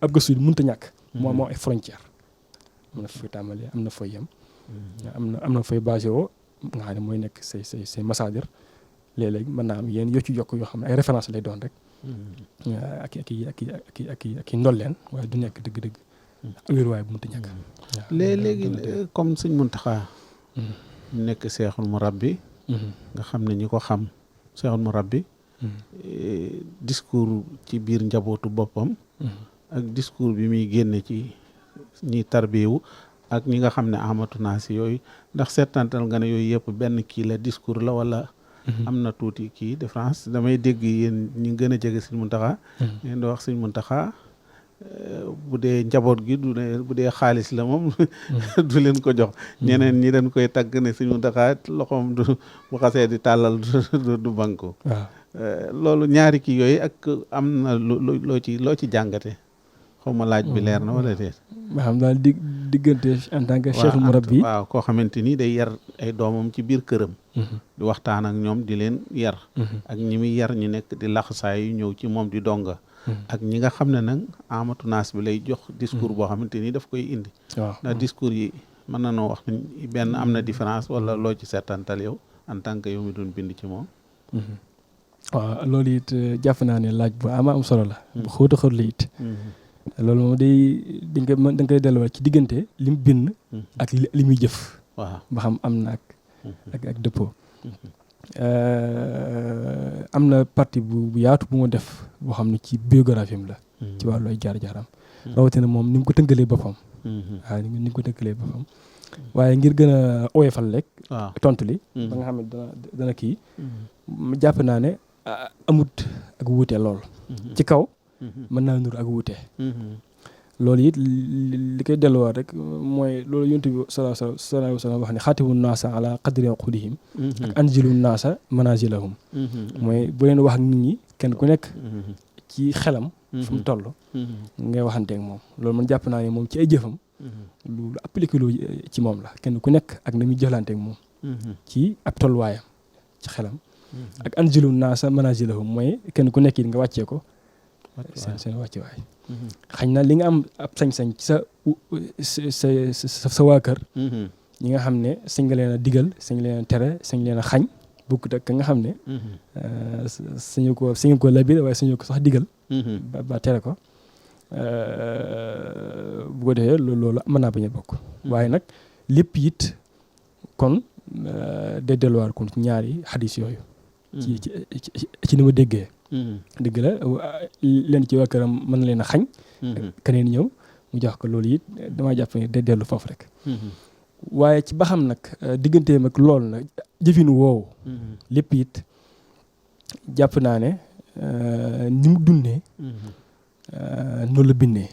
Speaker 3: ab gëstu bi mënut a ñàkk moo ay frontière am na fooy tàmbalee am na fooy yem am na fooy basé woo nga xam ne mooy nekk say masaadir léeg-léeg mën naa am yéen yoo ci yokk yoo xam ne ay référence lay doon rek ak i ndolleen waaye du nekk dëgg-dëgg wéeruwaay bu mënta ñàkk.
Speaker 2: léegi comme Sëñ Muntaxa nekk seexul murabbi nga xam ne ñi ko xam seexul murabbi discours ci biir njabootu boppam ak discours bi muy génne ci ñi tarbiyewu ak ñi nga xam ne amatu naa si yooyu ndax seetantal nga ne yooyu yëpp benn kii la discours la wala am na tuuti kii différence damay dégg yéen ñi gën a jege Sëñ Muntaxa ngeen di wax Sëñ Muntaxa bu dee njaboot gi du ne bu dee xaalis la moom du leen ko jox ñeneen ñi dañ koy tagg ne Sëñ Muntaxa loxoom du bu xasee di tàllal du banko loolu ñaari kii yooyu ak am na loo ci jàngate xaw ma laaj bi leer na wala déet
Speaker 3: ma xam daal diggante en tant que chef murabbi
Speaker 2: waaw koo xamante ni day yar ay doomam ci biir këram di waxtaan ak ñoom di leen yar ak ñi muy yar ñi nekk di laxasaay yu ñëw ci moom di donga ak ñi nga xam ne nag amatu naas bi lay jox discours boo xamante ni daf koy indi ndax discours yi mën na noo wax ni benn am na différence wala loo ci seetantal yow en tant que yow mi doon bind ci moom
Speaker 3: waaw loolu it jàpp naa ne laaj bu am solo la bu xóota xóot la it loolu moom da nga koy delluwaat ci diggante li mu bind ak li muy jëf
Speaker 2: waaw ba
Speaker 3: xam am na ak dëppoo am na partie bu yaatu bu ma def boo xam ne ci biographie am la ci wàllu ay jaar-jaaram rawatina moom ni mu ko tënkalee boppam waaw ni mu ko tënkalee boppam waaye ngir gën a oyofal rek tontu li ba nga xam ne dana kii jàpp naa ne amut ak wuute lool ci kaw mën naa nur ak wuute loolu it li koy delluwaat rek mooy loolu yonent bi sallallahu alayhi wa sallam wax ne xaatibu naasa ala qadri uqudihim ak anzilu naasa manazilahum mooy bu leen wax ak nit ñi kenn ku nekk ci xelam fu mu toll ngay waxanteeg moom loolu man jàpp naa ne moom ci ay jëfam lu appliqué lu ci moom la kenn ku nekk ak na muy jëflanteeg moom ci ab tolluwaayam ci xelam ak anzilu naasa manazilahum mooy kenn ku nekk it nga wàccee ko seen wàcce waay xañ na li nga am ab sañ-sañ ci sa waa kër ñi nga xam ne sañ nga leen a digal sañ leen a tere sañ leen a xañ bokkut ak ka nga xam ne sañu ko labir waaye sañu ko sax digal ba tere ko bu ko defee loolu mën naa bañ a bokk waaye nag lépp it kon day delluwaat kon ci ñaari xadis yooyu ci ni ma déggee dëgg la leen ci waa këram mën na leen a xañ keneen ñëw mu jox ko loolu it damaa jàpp ne day dellu foofu rek waaye ci ba xam nag digganteem ak loolu nag jëfinu woowu lépp it jàpp naa ne ni mu dundee noonu la bindee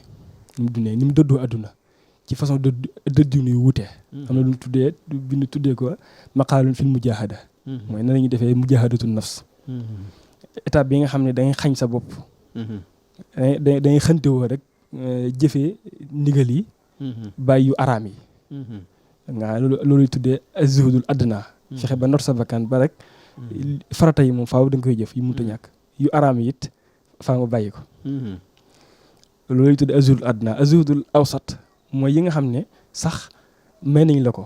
Speaker 3: ni mu dundee ni mu dëddoo àdduna ci façon dëddinu yu wuute am na lu mu tuddee ko maqaalun fil mujaahada mooy na la ñuy defee mujaahadatu nafs étape bi nga xam ne dangay xañ sa bopp dangay xëntewoo rek jëfee ndigal yi bàyyi yu araam yi nga looluy tuddee az-zuhdul adna fexe ba not sa bakkan ba rek farata yi moom faaw da nga koy jëf yu mënta ñàkk yu araam yi it faa nga bàyyi ko looluy tuddee az-zuhdul adna az-zuhdul awsat mooy yi nga xam ne sax may nañ la ko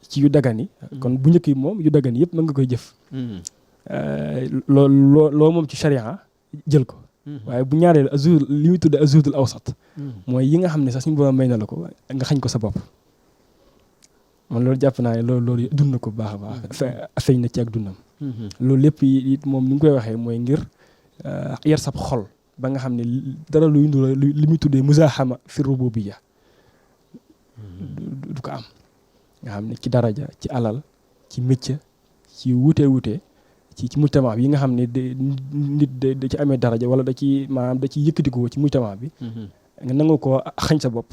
Speaker 3: ci yu dagan yi kon bu njëkk yi moom yu dagan yëpp mën nga koy jëf loo moom ci sharia jël ko waaye bu ñaareel azur li muy tudde azurdul awsat mooy yi nga xam ne sax suñu borom may na la ko nga xañ ko sa bopp man loolu jàpp naa ne loolu dund na ko baax a baax feeñ na ci ak dundam loolu lépp it moom ni mu koy waxee mooy ngir yar sab xol ba nga xam ne dara luy ndura li muy tuddee muzaahama fi rububiyya du ko am nga xam ne ci daraja ci alal ci métier ci wuute ci mujtama bi yi nga xam ne nit da ci amee daraja wala da ci maanaam da ci yëkkatikoo ci mujtama bi nga nangu ko xañ sa bopp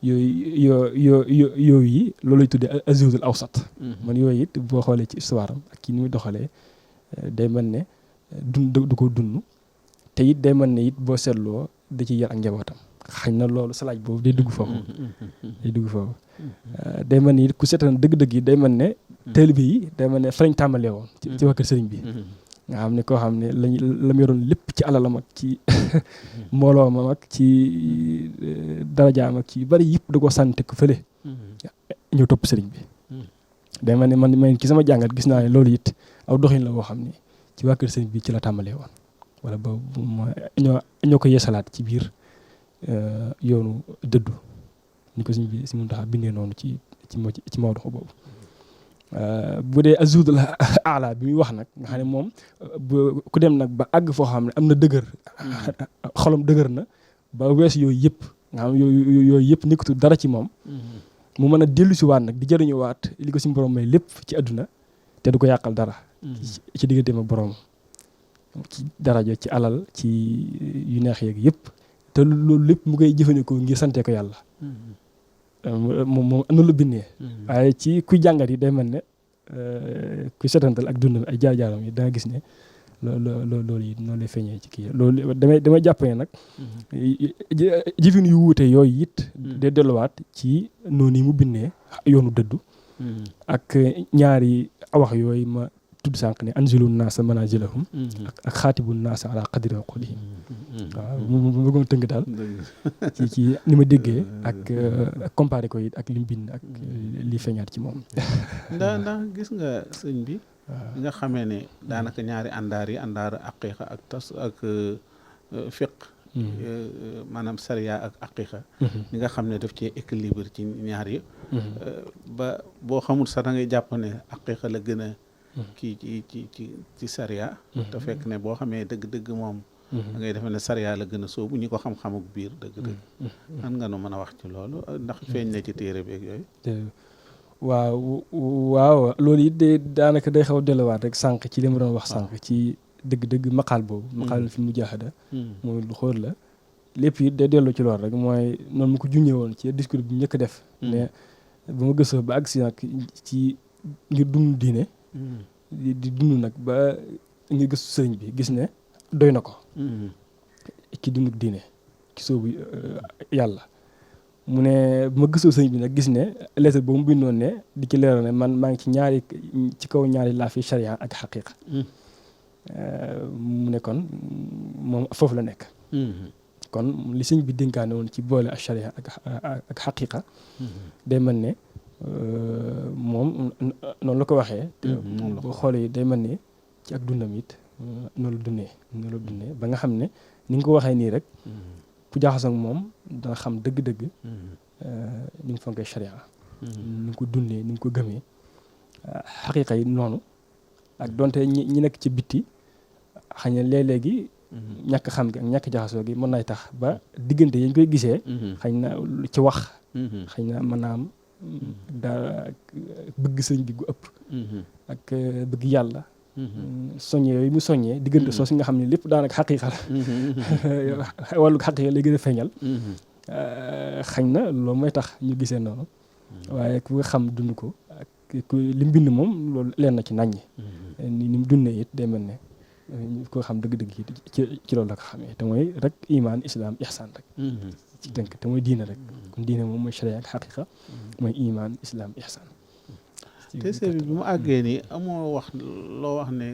Speaker 3: yooyu yi loolu lay tuddee azurdul awsat man yooyu it boo xoolee ci histoire am ak ki ni muy doxalee day mel ne du ko dund te it day mel ne it boo seetloo da ci yar ak njabootam xañ na loolu sa laaj boobu day dugg foofu day mel ne it ku seetaan dëgg-dëgg yi day mel ne taalibe yi day mel ne fa lañ tàmbalee woon ci waa kër sëriñ bi nga xam ne koo xam ne la mu yoroon lépp ci alalam ak ci mbooloom ak ci darajaam ak ci bari yëpp da koo sànni ko fële ñëw topp sëriñ bi day mel ne man ci sama jàngat gis naa ne loolu it aw doxin la boo xam ne ci waa kër sëriñ bi ci la tàmbalee woon wala ba ñoo ko yeesalaat ci biir yoonu dëddu ñu ko suñ si mun tax bindee noonu ci mawdu boobu bu dee azurdul aala bi muy wax nag nga xam ne moom ku dem nag ba àgg foo xam ne am na dëgër xolam dëgër na ba weesu yooyu yëpp nga xam yooyu yëpp nekkatul dara ci moom mu mën a dellu si waat nag di jëriñu waat li ko suñu borom may lépp ci àdduna te du ko yàqal dara ci digganteem ak borom ci daraja ci alal ci yu neex yeeg yëpp te loolu lépp mu koy jëfandikoo ngir sante ko yàlla moom am na lu bindee waaye ci kuy jàngat yi day mel ne kuy setantal ak dundam ay jaar-jaaram yi da nga gis ne loolu yi noonu lay feeñee ci kii loolu damay jàpp ne nag jëfin yu wuute yooyu it day delluwaat ci noonu yi mu bindee yoonu dëddu ak ñaari wax yooyu ma tudd sànq ne anzilu naasa manazilahum ak xaatibu naasa ala qadri uqulihim waaw mu bëggoon tënk daal ci ni ma déggee ak comparé ko it ak li mu bind ak li feeñaat ci moom
Speaker 2: ndax gis nga sëñ bi nga xamee ne daanaka ñaari àndaaru aqiqa ak tas ak fiq maanaam sariya ak aqiqa ñi nga xam ne daf cee équilibre ci ñaar yi ba boo xamul sax da ngay jàpp ne aqiqa la gën a kii ci sariya te fekk ne boo xamee dëgg-dëgg moom da ngay defe ne sariya la gën a soobu ñi ko xam-xamuk biir dëgg-dëgg nan nga nu mën a wax ci loolu ndax feeñ na ci téere beeg yooyu
Speaker 3: waaw loolu it de daanaka day xaw a delluwaat rek sànq ci li ma doon wax sànq ci dëgg-dëgg maqaal boobu maqaal fi mujaahada mooy lu xóor la lépp it day dellu ci loolu rek mooy noonu mu ko junñee woon ci discours bi njëkk def ne ba ma gëstoo ba agsi nag ci ngir dund diine di dund nag ba ngir gëstu sëriñ bi gis ne doy na ko ci dund diine ci soobu yàlla mu ne bu ma gëstoo sëriñ bi nag gis ne lettre boobu mu bindoon ne di ci leeral ne man maa ngi ci kaw ñaari laa fi sharia ak xaqiqa mu ne kon moom foofu la nekk kon li sëñ bi dénkaane woon ci boole ak sharia ak xaqiqa day mel ne moom noonu la ko waxee boo xoolee day mel ne ci ak dundam it noonu la dundee ba nga xam ne ni nga ko waxee nii rek ku jaaxasoo ak moom dana xam dëgg-dëgg ni nga fonkee sharia ni nga ko dundee ni nga ko gëmee xaqiqa yi noonu ak donte ñi nekk ci bitti xëy na léeg-léegi ñàkk xam gi ak ñàkk jaxasoo gi mën nay tax ba diggante yañ koy gisee xëy na ci wax xëy na mën naa am daa bëgg sëñ bi gu ëpp ak bëgg yàlla soññee yooyu mu soññee diggante soosu nga xam ne lépp daanaka xaqiiqa la wàllu xaqiiqa lay gën a feeñal xañ na loolu mooy tax ñu gisee noonu waaye ku nga xam dund ko ak ku li mu bind moom loolu leen na ci naññi ni mu dundee it day mel ne ko xam dëgg-dëgg yi ci loolu la ko xamee te mooy rek iman islam ihsan rek ci tënk te mooy diine rek kon diine moom mooy sharia ak xaqiqa mooy iman islam ihsan
Speaker 2: téere bi mu àggee nii amoo wax loo wax ne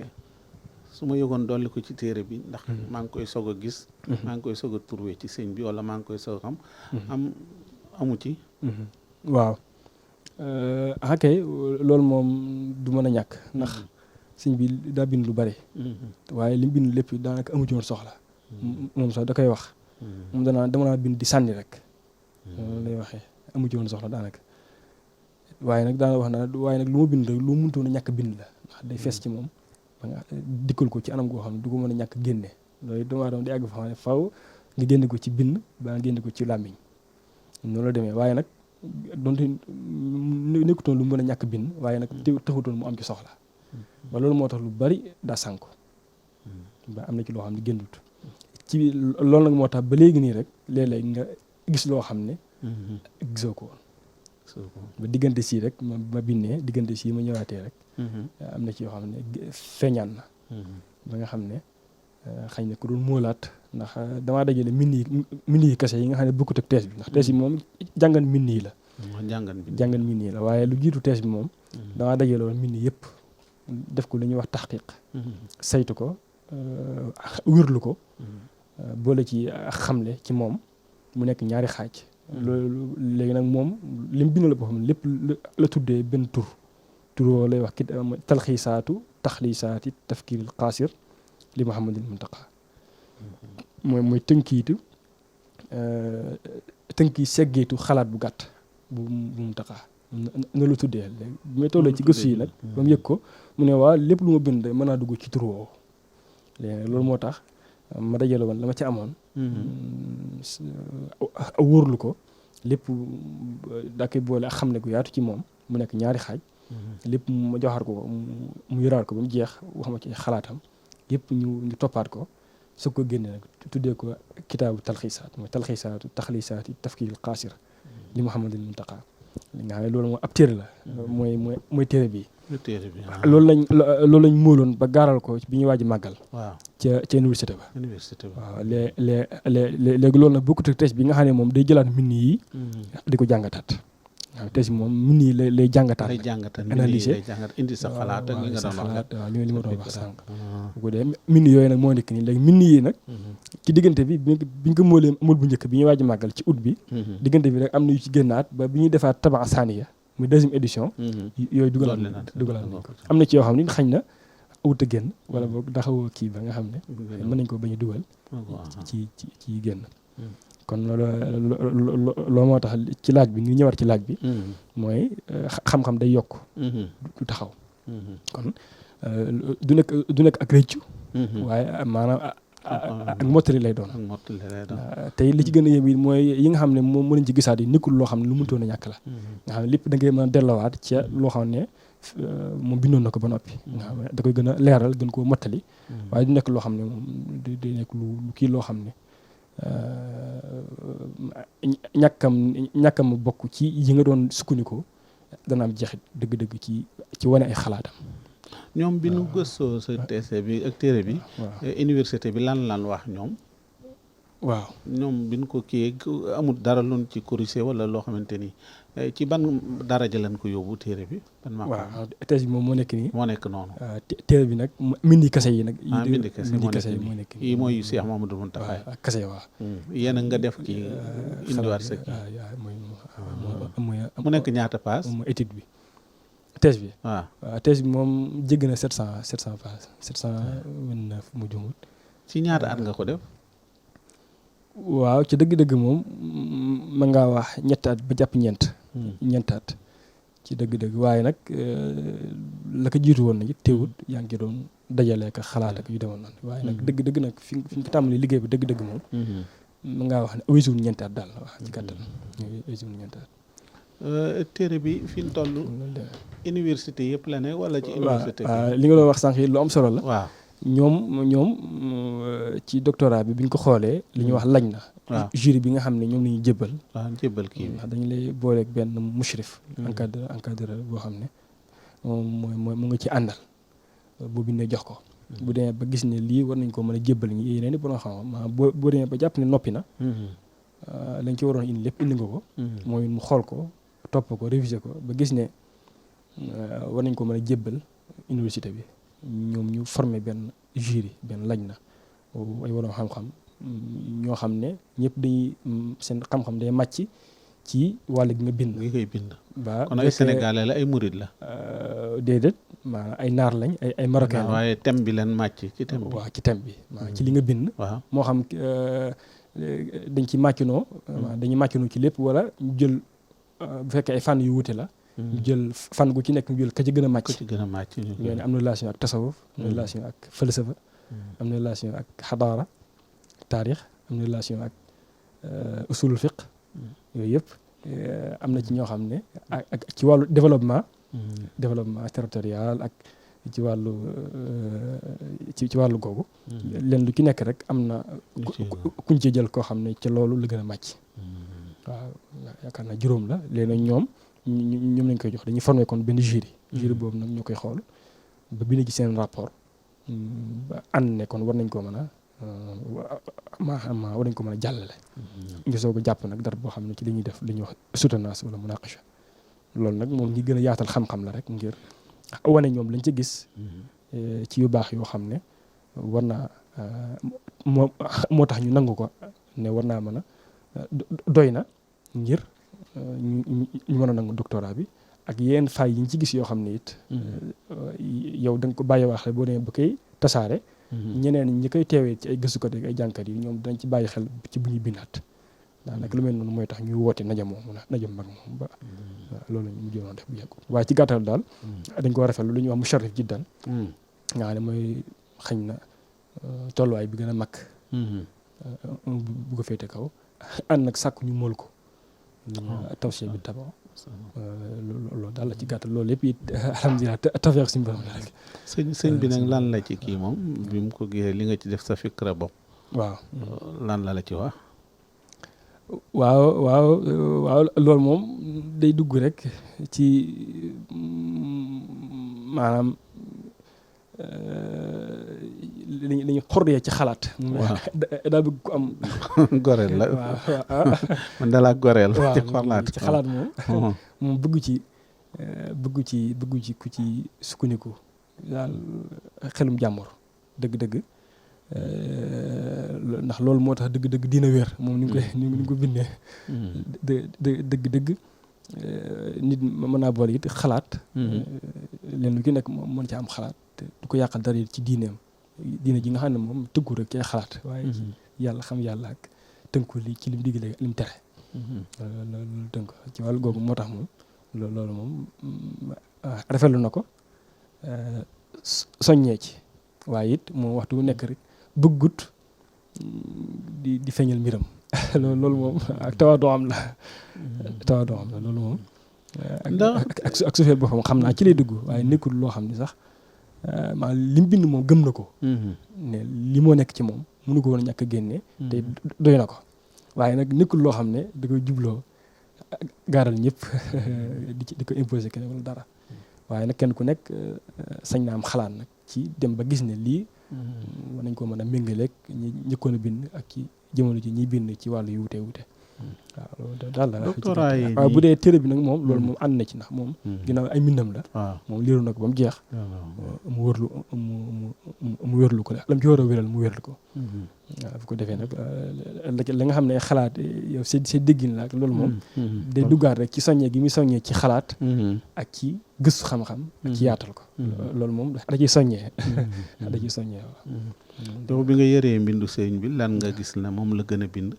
Speaker 2: su ma yëgoon dolli ko ci téere bi ndax maa ngi koy soog a gis maa ngi koy soog a trouvé ci sëñ bi wala maa ngi koy soog a xam amu ci
Speaker 3: waaw akay loolu moom du mën a ñàkk ndax sëñ bi daa bind lu bari waaye li mu bind lépp daanaka amu ci woon soxla moom sax da koy wax moom dama naa bind di sànni rek loolu lay waxee amu ci woon soxla daanaka waaye nag daana wax naa waaye nag lu ma bind rek lu mënutoon a ñàkk bind la ndax day fees ci moom ba nga dikkal ko ci anam goo xam ne du ko mën a ñàkk génne loolu damaa doon di àgg fa xam ne faw nga génne ko ci bind ba nga génne ko ci làmmiñ noonu la demee waaye nag donte nekkutoon lu mën a ñàkk bind waaye nag taxutoon mu am ci soxla ba loolu moo tax lu bari daa sànku ba am na ci loo xam ne génnut ci loolu nag moo tax ba léegi nii rek léeg-léeg nga gis loo xam ne gisoo ko woon ba diggante sii rek ma bindee diggante sii ma ñëwaatee rek am na ci yoo xam ne feeñaan na ba nga xam ne xañ na ku doon móolaat ndax damaa dajale mbind yi kese yi nga xam ne bokkut ak tees bi ndax tees bi moom jàngan mbind yi la jàngan mbind yi la waaye lu jiitu tees bi moom damaa dajale woon mbind yëpp def ko lu ñuy wax taxqiq saytu ko wérlu ko boole ci xamle ci moom mu nekk ñaari xaaj loolu léegi nag moom li mu bind la boo xam ne lépp la tuddee benn tur woo lay wax ki talxiisaatu taxliisaati tafkiiril qaasir li Muhammadil Muntaqa mooy tënki seggeetu xalaat bu gàtt bu Muntaqa na la tuddee léegi bi may tollee ci gëstu yi nag ba mu yëg ko mu ne waa lépp lu ma bind mën naa dugg ci tur woowu léegi loolu moo tax ma dajale woon la ma ci amoon wóorlu ko lépp daa koy boole ak xam ne gu yaatu ci moom mu nekk ñaari xaaj lépp ma joxaat ko mu yëraat ko ba mu jeex wax ma ci xalaatam yëpp ñu toppaat ko su ko génne nag tuddee ko kitaabu talxiisaat mooy talxiisaatu taxliisaati tafkiiril qaasir li Muhammadil Muntaqa li nga xam ne loolu mooy ab téere la mooy téere bi loolu lañ móoloon ba gaaral ko bi ñuy waaj màggal ca université ba waaw léegi loolu nag bokkut ak thèse bi nga xam ne moom day jëlaat mbind yi di ko jàngataat waaw thèse bi moom mbind yi lay jàngataat analyser
Speaker 2: indi sa xalaat ak li nga doon wax
Speaker 3: waaw li ma doon wax sànq bu ko dee mbind yooyu nag moo nekk nii léegi mbind yi nag ci diggante bi biñ ko móolee móol bu njëkk bi ñuy waaj màggal ci août bi diggante bi rek am na yu ci génnaat ba bi ñuy defaat tabaa saaniya muy deuxième édition yooyu dugalaat nañ ko am na ci yoo xam ne xañ na awut a génn wala boog daxawoo kii ba nga xam ne mën nañ ko bañ a dugal ci génn kon loolu moo tax ci laaj bi ñu ñëwaat ci laaj bi mooy xam-xam day yokk du taxaw kon du nekk ak rëccu waaye maanaam ak mottali lay doon tey li ci gën a yëm mooy yi nga xam ne moom mën nañ ci gisaat yi nekkul loo xam ne lu mëntoon a ñàkk la nga xam ne lépp da ngay mën a delloowaat ca loo xam ne moom bindoon na ko ba noppi nga xam ne da koy gën a leeral gën koo mottali waaye du nekk loo xam ne moom du nekk lu kii loo xam ne ñàkkam bokk ci yi nga doon sukkandiku dana am jeexit dëgg-dëgg ci wane ay xalaatam
Speaker 2: ñoom bi nu gëstoo sa thèse bi ak téere bi université bi lan wax ñoom
Speaker 3: waaw
Speaker 2: ñoom bi nu ko kii amul dara luñ ci corrigé wala loo xamante ni ci ban daraja lañ ko yóbbu téere bi
Speaker 3: waaw thèse bi moom moo nekk nii
Speaker 2: moo nekk noonu
Speaker 3: téere bi nag mindi kase yi nag
Speaker 2: mindi kase moo nekk nii mooy Cheikh Mamadou Mountakha
Speaker 3: kase waaw
Speaker 2: yéen nga def ci indiwaat sa kii mu nekk ñaata paas
Speaker 3: mooy étude bi thèse bi
Speaker 2: waaw
Speaker 3: thèse bi moom jégg na 700 pages 729 mu jumut
Speaker 2: ci ñaata at nga ko def
Speaker 3: waaw ci dëgg-dëgg moom mën ngaa wax ñetti at ba jàpp ñeent at ci dëgg-dëgg waaye nag la ko jiitu woon nag teewut yaa ngi doon dajale ak xalaat ak yu demoon noonu waaye nag dëgg-dëgg nag fi ñu ko tàmbalee liggéey bi dëgg-dëgg moom mën ngaa wax ne weesuwul ñeenti at daal wax ci gàttal weesuwul ñeenti at
Speaker 2: téere bi fi ñu toll université yëpp la ne wala ci université
Speaker 3: waaw li nga doon wax sànq yi lu am solo la.
Speaker 2: waaw
Speaker 3: ñoom ci doctorat bi ñu ko xoolee li ñuy wax lañ na.
Speaker 2: waaw
Speaker 3: jury bi nga xam ne ñoom la ñuy jébbal.
Speaker 2: waaw jébbal kii
Speaker 3: ndax dañu lay booleeg benn mushrif. encadreur boo xam ne moom mu nga ci àndal bu bindee jox ko. bu demee ba gis ne lii war nañ ko mën a jébbal ñi yeneen i borom xam-xam maanaam boo demee ba jàpp ne noppi na. lañ ci waroon indi lépp indi nga ko. mooy mu xool ko topp ko réviser ko ba gis ne war nañ ko mën a jébbal université bi ñoom ñu formé benn jury benn lañ na ay borom xam-xam ñoo xam ne ñëpp dañuy seen xam-xam day màcc ci wàll gi nga bind.
Speaker 2: ngi koy bind.
Speaker 3: ba
Speaker 2: kon ay sénégalais la ay murid la.
Speaker 3: déedéet maanaam ay naar lañ ay marocain lañ.
Speaker 2: waaye thème bi leen màcc ci thème bi.
Speaker 3: waaw ci thème bi maanaam ci li nga bind.
Speaker 2: waaw
Speaker 3: moo xam dañ ci màccinoo. dañuy màccinoo ci lépp wala ñu jël bu fekkee ay fànn yu wuute la. ñu jël fànn gu ci nekk ñu jël ka ci gën a màcc.
Speaker 2: ko ci gën a màcc ñu
Speaker 3: ñooñu am na relation ak tasawuf am na relation ak falsafa am na relation ak xadaara taarix am na relation ak usulul fiqh yooyu yëpp am na ci ñoo xam ne ak ci wàllu développement territorial ak ci wàllu ci wàllu googu leen lu ci nekk rek am na kuñ ci jël koo xam ne ci loolu la gën a màcc waaw yaakaar naa juróom la léegi ñoom lañ koy jox dañuy formé kon benn jury boobu nag ñoo koy xool ba bind ci seen rapport ba ànd ne kon war nañ koo mën a war nañ ko mën a jàllale ngi soog a jàpp nag dara boo xam ne ci li ñuy def li ñuy wax soutenance wala munaqasha loolu nag moom ngi gën a yaatal xam-xam la rek ngir wane ñoom lañ ci gis ci yu baax yoo xam ne war naa moo tax ñu nangu ko ne war naa mën a doy na ngir ñu mën a nangu doctorat bi ak yenn fay yi ñu ci gis yoo xam ne it yow da nga ko bàyyi wax boo demee ba koy tasaare ñeneen ñi koy teewee ci ay gëstukat ak ay jànkat yi ñoom dañ ci bàyyi xel ci bu ñuy bindaat daanaka lu mel noonu mooy tax ñuy woote najam mag moom ba loolu ñu mujjoon def bu yàggul waaye ci gàttal daal dañ ko rafetlu lu ñuy wax musharrif jiddan nga xam ne mooy xañ na tolluwaay bi gën a mag bu ko féete kaw ànd nag sàkk ñu mool ko tawsiya bi taba loolu daal la ci gàttal loolu lépp it alhamdulilah tawfiq suñu borom la rek
Speaker 2: sëñ bi nag lan la ci kii moom bi mu ko gisee li nga ci def sa fikra bopp
Speaker 3: waaw
Speaker 2: lan la ci wax
Speaker 3: waaw loolu moom day dugg rek ci maanaam li ñu xorree ci xalaat.
Speaker 2: waaw
Speaker 3: daa bëgg ko am.
Speaker 2: goreel la
Speaker 3: waaw
Speaker 2: man da laa goreel. ci xalaat
Speaker 3: ci xalaat moom. moom bëgg ci ku ci sukkandiku daal xelum jàmbur dëgg-dëgg. ndax loolu moo tax dëgg-dëgg dina wér moom ni nga ko bindee. dëgg-dëgg nit mën naa boole it xalaat. leen lu ki nekk moom mën ci am xalaat te du ko yàqal dara ci diineem diine ji nga xam ne moom tëggu rek cay xalaat. waaye yàlla xam yàlla ak tënku li ci lim digle lim tere. loolu tënk ci wàllu googu moo tax moom loolu moom rafetlu na ko soññee ci waaye it moom waxtu bu nekk rek bëggut di feeñal mbiram loolu moom ak tawaadoo am la loolu moom ak suufee boppam xam naa ci lay dugg waaye nekkul loo xam ne sax maa li mu bind moom gëm na ko ne li moo nekk ci moom mënu ko woon a ñàkk a génne te doy na ko waaye nag nekkul loo xam ne da koy jubloo gaaral ñëpp di ko imposer kenn wala dara waaye nag kenn ku nekk sañ na am xalaat nag ci dem ba gis ne lii war nañ ko mën a méngaleeg ñi njëkkoon a bind ak ci jamono ji ñiy bind ci wàllu yu wute waaw loolu daal la
Speaker 2: doctorat yi
Speaker 3: waaw bu dee téere bi nag moom loolu moom ànd na ci ndax moom ginnaaw ay mbindam la moom liiru na ko ba mu jeex mu wërlu mu wérlu ko lam ci war a wéral mu wérlu ko waaw bu ko defee nag la nga xam ne xalaat yow c'est déggin la ak loolu moom day duggaat rek ci soññee gi muy soññee ci xalaat ak ci gëstu xam-xam ak ci yaatal ko loolu moom da ciy soññee da ciy soññee waaw
Speaker 2: yow bi nga yëree mbindu sëriñ bi lan nga gis na moom la gën a bind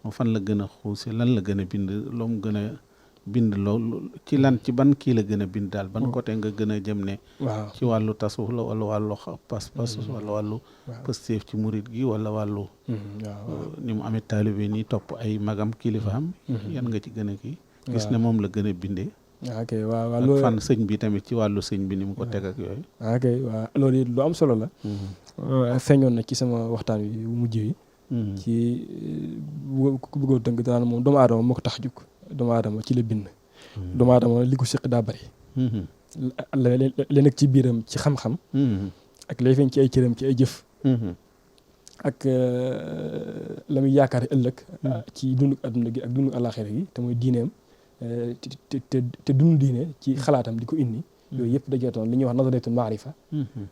Speaker 2: moom fan la gën a xuuse lan la gën a bind loo mu gën a bind loolu ci lan ci ban kii la gën a bind daal ban côté nga gën a jëm ne
Speaker 3: waaw
Speaker 2: ci wàllu tasawuf la wala wàllu pas-pas wala wàllu pësteef ci murit gi wala wàllu ni mu amee taalibe nii topp ay magam kilifaam yan nga ci gën a kii gis ne moom la gën a bindee.
Speaker 3: ok waaw waaw
Speaker 2: ak
Speaker 3: loolu
Speaker 2: fan sëñ bi tamit ci wàllu sëñ bi ni mu ko teg ak yooyu.
Speaker 3: ok waaw loolu it lu am solo la. feeñoon na ci sama waxtaan wi mujj yi. ci ku bëggoon tënk daan moom doomu aadama moo ko tax a jóg doomu aadama ci la bind. doomu aadama li ko séq daa bari. la nekk ci biiram ci xam-xam. ak lay feeñ ci ay cëram ci ay jëf. ak la muy yaakaar ëllëg. ci dundu adduna gi ak dundu àllaaxira gi te mooy diineem. te dundu diine ci xalaatam di ko indi. yooyu yëpp dajeetoon li ñuy wax nazariyatul maarifa.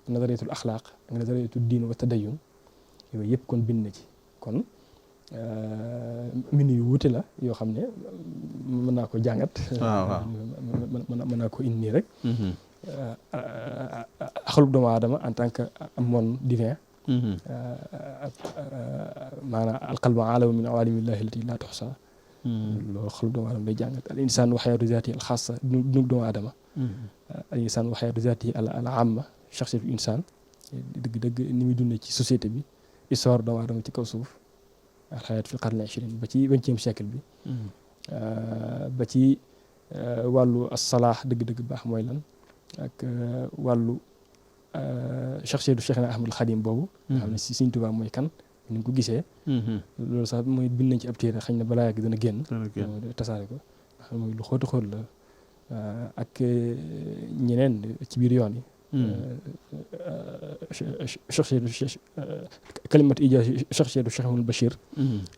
Speaker 3: nazariyatul axlaaq ak nazariyatul diin wa tadayun yooyu yëpp kon bind na ci kon mbind yu wuute la yoo xam ne mën naa ko jàngat.
Speaker 2: waaw
Speaker 3: mën naa ko indi rek. xalub doomu aadama en tant que monde divin. maanaam alqalbu alamu min awalimillahi allati la tuxsa. loolu xalub doomu aadama lay jàngat al insaan wa xayaatu zaati al xaasa dunub doomu aadama. al insaan wa xayaatu zaati al amma shaxsiyatul insaan dëgg ni muy dundee ci société bi. histoire doomu aadama ci kaw suuf alxayaat fi qarni 20 ba ci 20e siècle bi. ba ci wàllu as-salaax dëgg-dëgg baax mooy lan ak wàllu shaxsiyatu Cheikhna Ahmadul Xadim boobu. nga xam ne si Sëriñ Tuubaa mooy kan ni nga ko gisee. loolu sax mooy bind nañ ci ab téere xëy na balaa yàgg dana génn. tasaare ko nga xam ne mooy lu xóotu xóot la ak ñeneen ci biir yoon yi. shaxsiyatu kalimatu ijaaz shaxsiyatu Cheikh Ahmadul Bachir.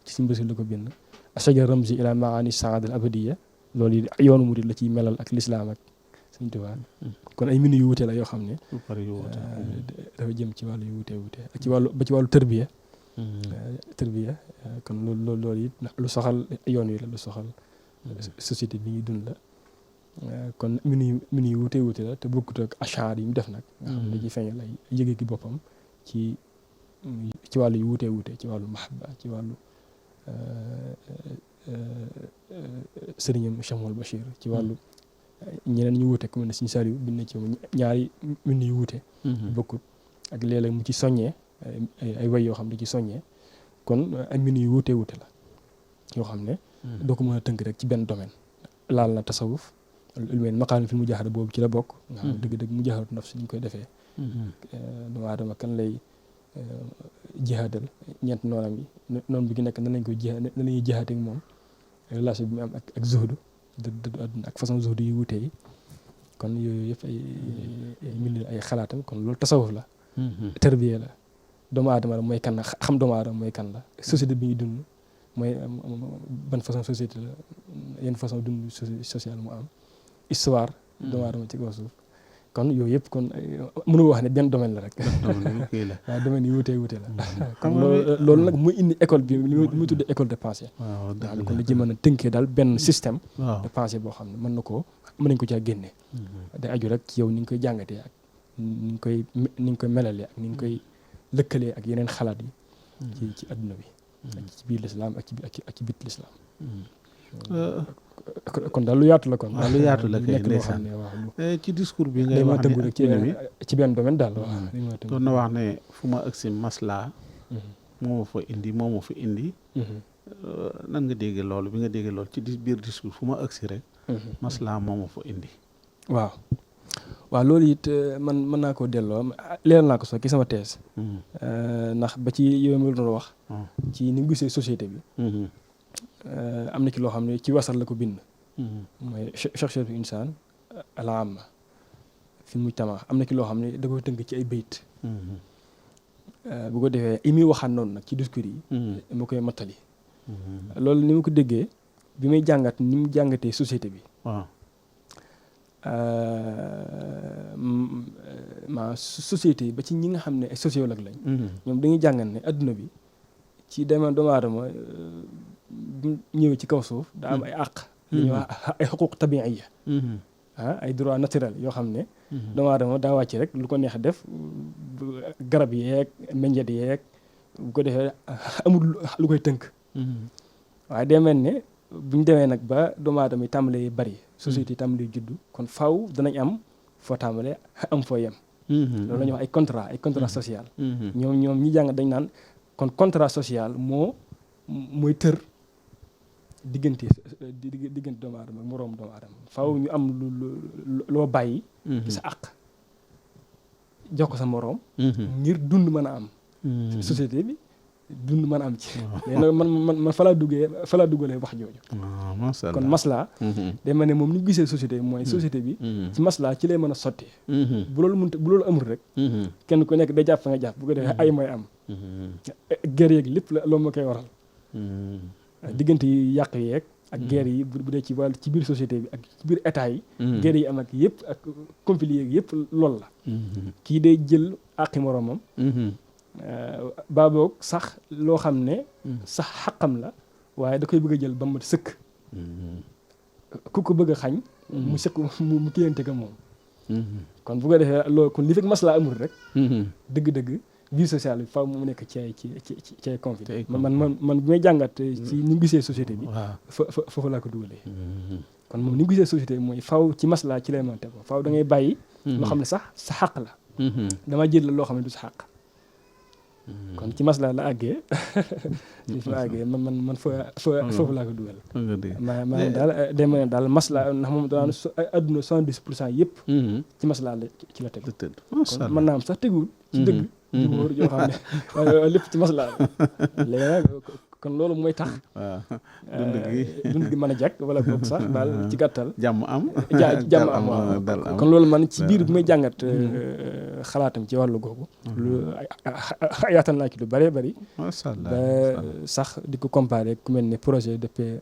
Speaker 3: ci Sëriñ Bachir la ko bind. asajar ramzi ila maani saadal abadiya loolu yi yoonu murid la ciy melal ak lislaam ak Sëriñ Tuubaa kon ay mbind yu wuute la yoo xam ne dafa jëm ci wàllu yu wuute ak ci wàllu ba ci wàllu tërbiya kon loolu it lu soxal yoon wi la lu soxal société bi ñuy dund la kon mbind yu wuute la te bokkut ak achaar yi mu def nag nga xam ne ci feeñal ay yëge gi boppam ci wàllu yu wuute ci wàllu mahabba ci wàllu sëriñam Cheikh Mouhamadou Bachir ci wàllu ñeneen ñu wuute ku mel ne Sëriñ Saliou bind na ci ñaari mbind yu wuute bokkut ak léeg-léeg mu ci soññee ay way yoo xam ne ci soññee kon ay mbind yu wuute la yoo xam ne doo ko mën a tënk rek ci benn domaine laal na tasawuf lu mel maqaam fi mujaahada boobu ci la bokk nga xam ne dëgg-dëgg mujaahadatu nafs ni ñu koy defee doomu aadama kan lay jihaadal ñeent noonam yi noonu bi gi nekk nan lañ koy jihaad nan la ñuy jihaad ak moom relation bi mu am ak zuhdu dëddu àdduna ak façon zuhdu yu wutee yi kon yooyu yëpp ay mbind ay xalaatam kon loolu tasawuf la tarbiya la doomu aadama la mooy kan la xam doomu aadama mooy kan la société bi ñuy dund mooy ban façon société la yenn façon dund sociale mu am histoire doomu aadama ci kaw suuf kon yooyu yëpp kon mënu wax ne benn domaine la rek waaw domaine yi wutee la kon loolu nag muy indi école bi li muy tuddee école de pensée nga xam ne kon la ci mën a tënkee daal benn système de pensée boo xam ne mën nañ ko caa génnee day aju rek ci yow ni nga koy jàngatee ak ni nga koy melalee ak ni nga koy lëkkalee ak yeneen xalaat yi ci adduna bi ak ci biir lislaam ak ci bit lislaam kon daal lu yaatu la kon.
Speaker 2: waaw lu yaatu la kay ndeysaan ci discours bi ngay wax ne
Speaker 3: ci benn domaine daal waaw.
Speaker 2: doon na wax ne fu ma agsi maslaa moo ma fa indi. nan nga déggee loolu bi nga déggee loolu ci biir discours fu ma agsi rek. maslaa moo ma fa indi.
Speaker 3: waaw loolu it man mën naa koo delloo leeral naa ko sax ci sama thèse. ndax ba ci yow mi doon wax. ci ni mu gisee société bi. am na ci loo xam ne ci wasar la ko bind. mooy shaxsiyatu insaan al amma fi mujtama am na ci loo xam ne da koy tënk ci ay bayt. bu ko defee yi muy waxaat noonu nag ci discours yi. ma koy mottali. loolu ni ma ko déggee bi may jàngat ni mu jàngatee société bi.
Speaker 2: waaw.
Speaker 3: société yi ba ci ñi nga xam ne ay sociologue lañ. ñoom dañuy jàngat ne adduna bi ci doomu aadama bu ñëwee ci kaw suuf daa am ay àq. li ñuy wax ay xuquq tabiiya. ay droit naturel yoo xam ne. doomu aadama daa wàcc rek lu ko neex def garab yeeg meññeet yeeg bu ko defee amul lu koy tënk. waaye day mel ne bu ñu demee nag ba doomu aadama yi tàmbalee bari. société yi tàmbalee juddu kon faaw danañ am foo tàmbalee am foo yem. loolu la ñuy wax ay contrat social. ñoom ñi jàng dañ naan kon contrat social mooy tër diggante doomu aadama ak moroom doomu aadama faaw ñu am loo bàyyi sa àq jox ko sa moroom ngir dund mën a am société bi dund mën a am ci léegi nag man fa laa duggalee wax jooju kon maslaa day ma ne moom ni ñu gisee société bi mooy société bi ci maslaa ci lay mën a sottee bu loolu amul rek kenn ku nekk day jàpp fa nga jàpp bu ko defee ay mooy am guerre yeeg lépp la loolu moo koy waral diggante yi yàq yeeg ak guerre yi bu dee ci wàll ci biir société bi ak ci biir état yi guerre yi am ak yëpp ak conflit yeeg yëpp loolu la kii day jël àqi moroomam baaboog sax loo xam ne sax xaqam la waaye da koy bëgg a jël ba mu sëkk ku ko bëgg a xañ mu sëkk mu téyante ko moom kon bu ko defee loolu kon li fekk maslaa amul rek dëgg-dëgg vie sociale bi faaw mu nekk ci ay conflit man bi may jàngat ci ni mu gisee société bi foofu laa ko dugalee kon moom ni mu gisee société bi mooy faaw ci maslaa ci lay mën a teg faaw da ngay bàyyi loo xam ne sax sa xaq la dama jël la loo xam ne du sa xaq kon ci maslaa la àggee man foofu laa ko dugal maanaam daal day mën daal maslaa ndax moom daan adduna 70% yëpp ci maslaa la ci la teg kon mën naa am sax tegul ci dëgg di wóor joo xam ne waaye lépp ci maslaa la léegi nag kon loolu mooy tax dund gi mën a jag wala boog sax daal ci gàttal
Speaker 2: jàmm am
Speaker 3: kon loolu man ci biir bu may jàngat xalaatam ci wàllu googu lu yaatal naa ci lu bëree bëri ba sax di ko comparé ku mel ne projet de paix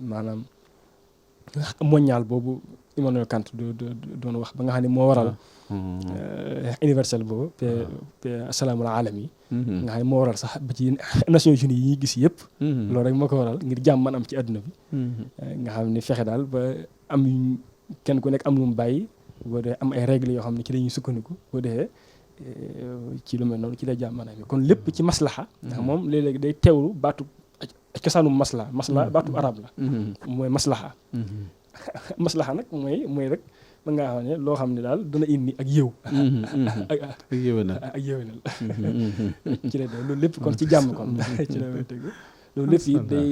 Speaker 3: maanaam mondial boobu Immanuel Kant doon wax ba nga xam ne moo waral universel boobu paix asalaamul alami nga xam ne moo waral sax ba ci Nations Unies yi ñuy gis yëpp loolu rek moo ko waral ngir jàmm man am ci àdduna bi nga xam ne fexe daal ba am kenn ku nekk am lu mu bàyyi boo dee am ay règles yoo xam ne ci la ñuy sukkandiku boo defee ci lu mel noonu ci lay jàmm man am kon lépp ci maslaxa ndax moom léeg-léeg day teewlu baatu cosaanu masla baatu arab la mooy maslaxa maslaxa nag mooy rek mën ngaa xam ne loo xam ne daal dana indi ak yëw ak yëwénal ci la loolu lépp kon ci jàmm kon ci la tegu loolu lépp yi day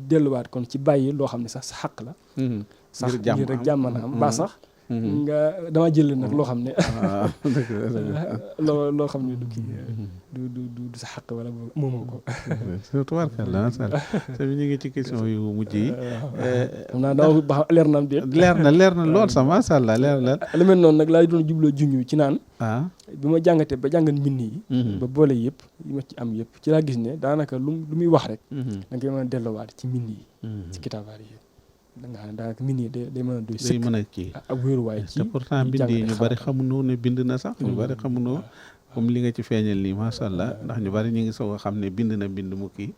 Speaker 3: delluwaat kon ci bàyyi loo xam ne sax sa xaq la sax ngir rek jàmm na am ba sax nga dama jël nag loo xam ne loo xam ne du kii du sa xaq wala moomoo ko
Speaker 2: tubaarkalla sa bi ñu ngi ci question yu mujj yi
Speaker 3: xam naa dama ba xam leer na am déet
Speaker 2: leer na lool sax masha Allah leer na
Speaker 3: lu mel noonu nag laa doon jubloo junñu ci naan bi ma jàngatee ba jàngat mbind yi ba boole yëpp yi ma ci am yëpp ci laa gis ne daanaka lu muy wax rek da nga koy mën a delloowaat ci mbind yi ci kitaabaar yi da nga xam ne daanaka mbind yi day mën a doy sëkk
Speaker 2: day mën a kii
Speaker 3: ak wéeruwaay ci
Speaker 2: te pourtant mbind yi ñu bari xamunoo ne bind na sax ñu bari xamunoo comme li nga ci feeñal nii masha Allah ndax ñu bari ñu ngi soog a xam ne bind na bind mu kii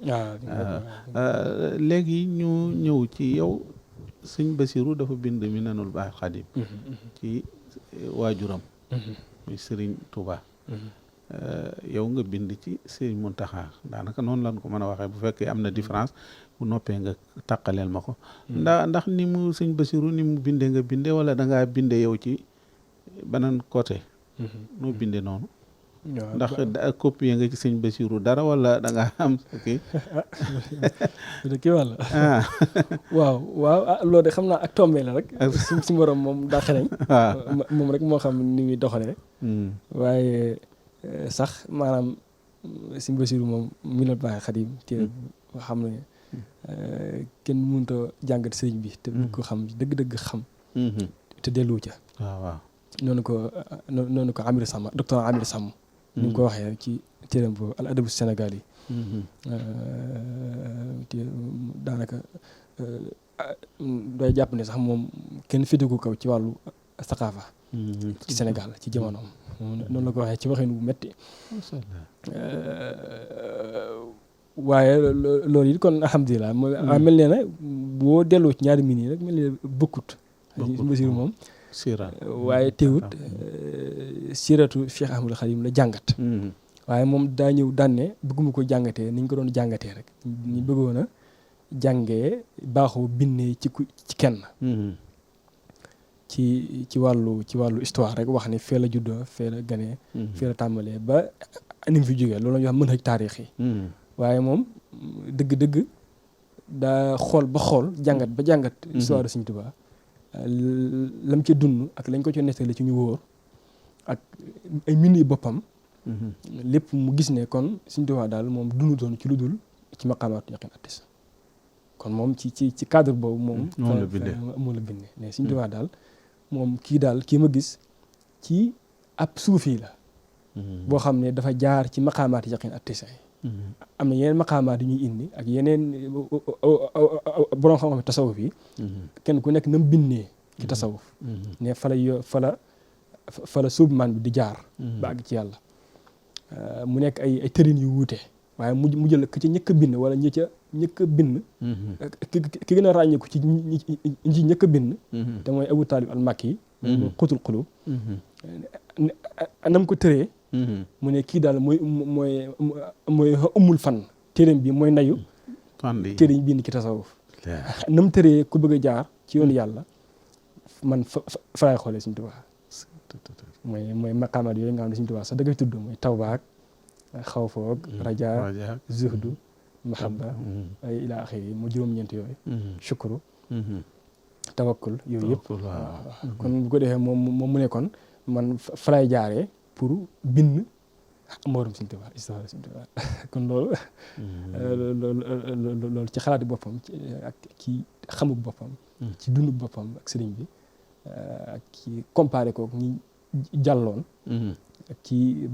Speaker 2: léegi ñu ñëw ci yow sëñ Basiru dafa bind Minanul Baaxil Xadim ci waajuram muy Sëriñ Tuuba yow nga bind ci Sëriñ Muntaxa daanaka noonu lan ko mën a waxee bu fekkee am na différence bu noppee nga tàqaleel ma ko ndax ni mu sëñ Basiru ni mu bindee nga bindee wala dangaa bindee yow ci beneen côté noo bindee noonu ndax copier nga ci sëñ Basiru dara wala dangaa am kii
Speaker 3: kii wàlla waaw loolu de xam naa ak tombee la rek si morom moom daa xereñ moom rek moo xam ni muy doxalee waaye sax maanaam sëñ Basiru moom Minanul Baaxil Xadim téere boo xam ne kenn mënut a jàngat sëriñ bi te bu ko xam dëgg-dëgg xam te dellu ca
Speaker 2: waaw
Speaker 3: noonu ko Amir Sam docteur Amir Sam ni mu ko waxee ci téeram boobu al adabu Sénégal yi daanaka doy jàpp ne sax moom kenn féetegu kaw ci wàllu saqaafa ci Sénégal ci jamonoom noonu la ko waxee ci waxin bu metti waaye loolu it kon alhamdulilah mel nee na boo delloo ci ñaari mini rek mel ne bokkut Basiru moom waaye teewut siratu Cheikh Ahmadul Xadim la jàngat waaye moom daa ñëw dànne bëgguma ko jàngatee ni ñu ko doon jàngatee rek ñu bëggoon a jàngee baaxoo bindee ci kenn ci wàllu histoire rek wax ne fee la juddoo fee la ganee fee la tàmbalee ba ni mu fi jógee loolu la ñuy wax mën a taarix yi waaye moom dëgg-dëgg daa xool ba xool jàngat ba jàngat histoire de Sëñ Tuubaa lam ca dund ak lañ ko ci nettali ci ñu wóor ak ay mbind boppam lépp mu gis ne kon Sëñ Tuubaa daal moom dundutoon ci lu dul ci maqaamaatu yaqin attis kon moom ci cadre boobu moom la bindee mais Sëñ Tuubaa daal moom kii ma gis ci ab suufi la boo xam ne dafa jaar ci maqaamaat yaqin attis am na yeneen maqaamaat yu ñuy indi ak yeneen borom xam-xam tasawuf yi kenn ku nekk na mu bindee ci tasawuf ne fa la suubmaan bi di jaar ba àgg ci yàlla mu nekk ay tërin yu wuute waaye mu jël ka ca ñëkk a bind wala ñi ca ñëkk a bind ki gën a ràññeeku ci ñi ñëkk a bind te mooy Abu Taalib al-Makki mooy xutul xulub anam ko tëree mu ne kii daal mooy umul fan téereem bi mooy nayu téere yi bind ci tasawuf nam tëree ku bëgg a jaar ci yoonu yàlla man fa laay xoolee Sëñ Tuubaa mooy maqaamaat yooyu nga xam ne Sëñ Tuubaa sax da koy tudd mooy tawbaak xawfoog rajaa zuhdu mahabba ay ila axiri mu juróom-ñeent yooyu shukru tawakkul yooyu yëpp kon bu ko defee moom mu ne kon man fa laay jaaree pour bind mboorum Sëñ Tuubaa histoire Sëñ Tuubaa kon loolu ci xalaati boppam ak ci xamuk boppam ci dunduk boppam ak sëriñ bi ak ci comparé kook ñi jàlloon ak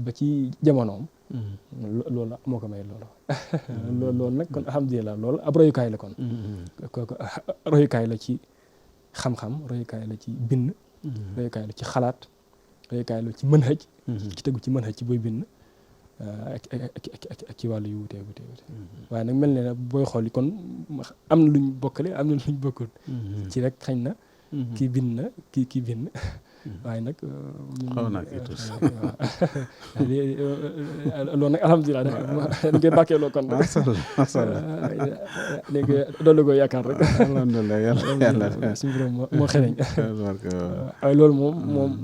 Speaker 3: ba ci jamonoom loolu moo ko may loolu nag kon alhamdulilah loolu ab royukaay la kon kooku royukaay la ci xam-xam royukaay la ci bind royukaay la ci xalaat royukaay la ci manhaj ci tegu ci manhaj ci booy bind ak ci wàllu yu wutee waaye nag mel ne na booy xool kon am na luñ bokkale am na luñ bokkul ci rek xañ na kii bind na kii bind waaye nag
Speaker 2: xaw naa kii tus
Speaker 3: loolu nag alhamdulilah dañ koy bàkkeeloo kon léegi doolu ko yaakaar rek
Speaker 2: alhamdulilah yàlla
Speaker 3: suñu borom moo xereñ waaye loolu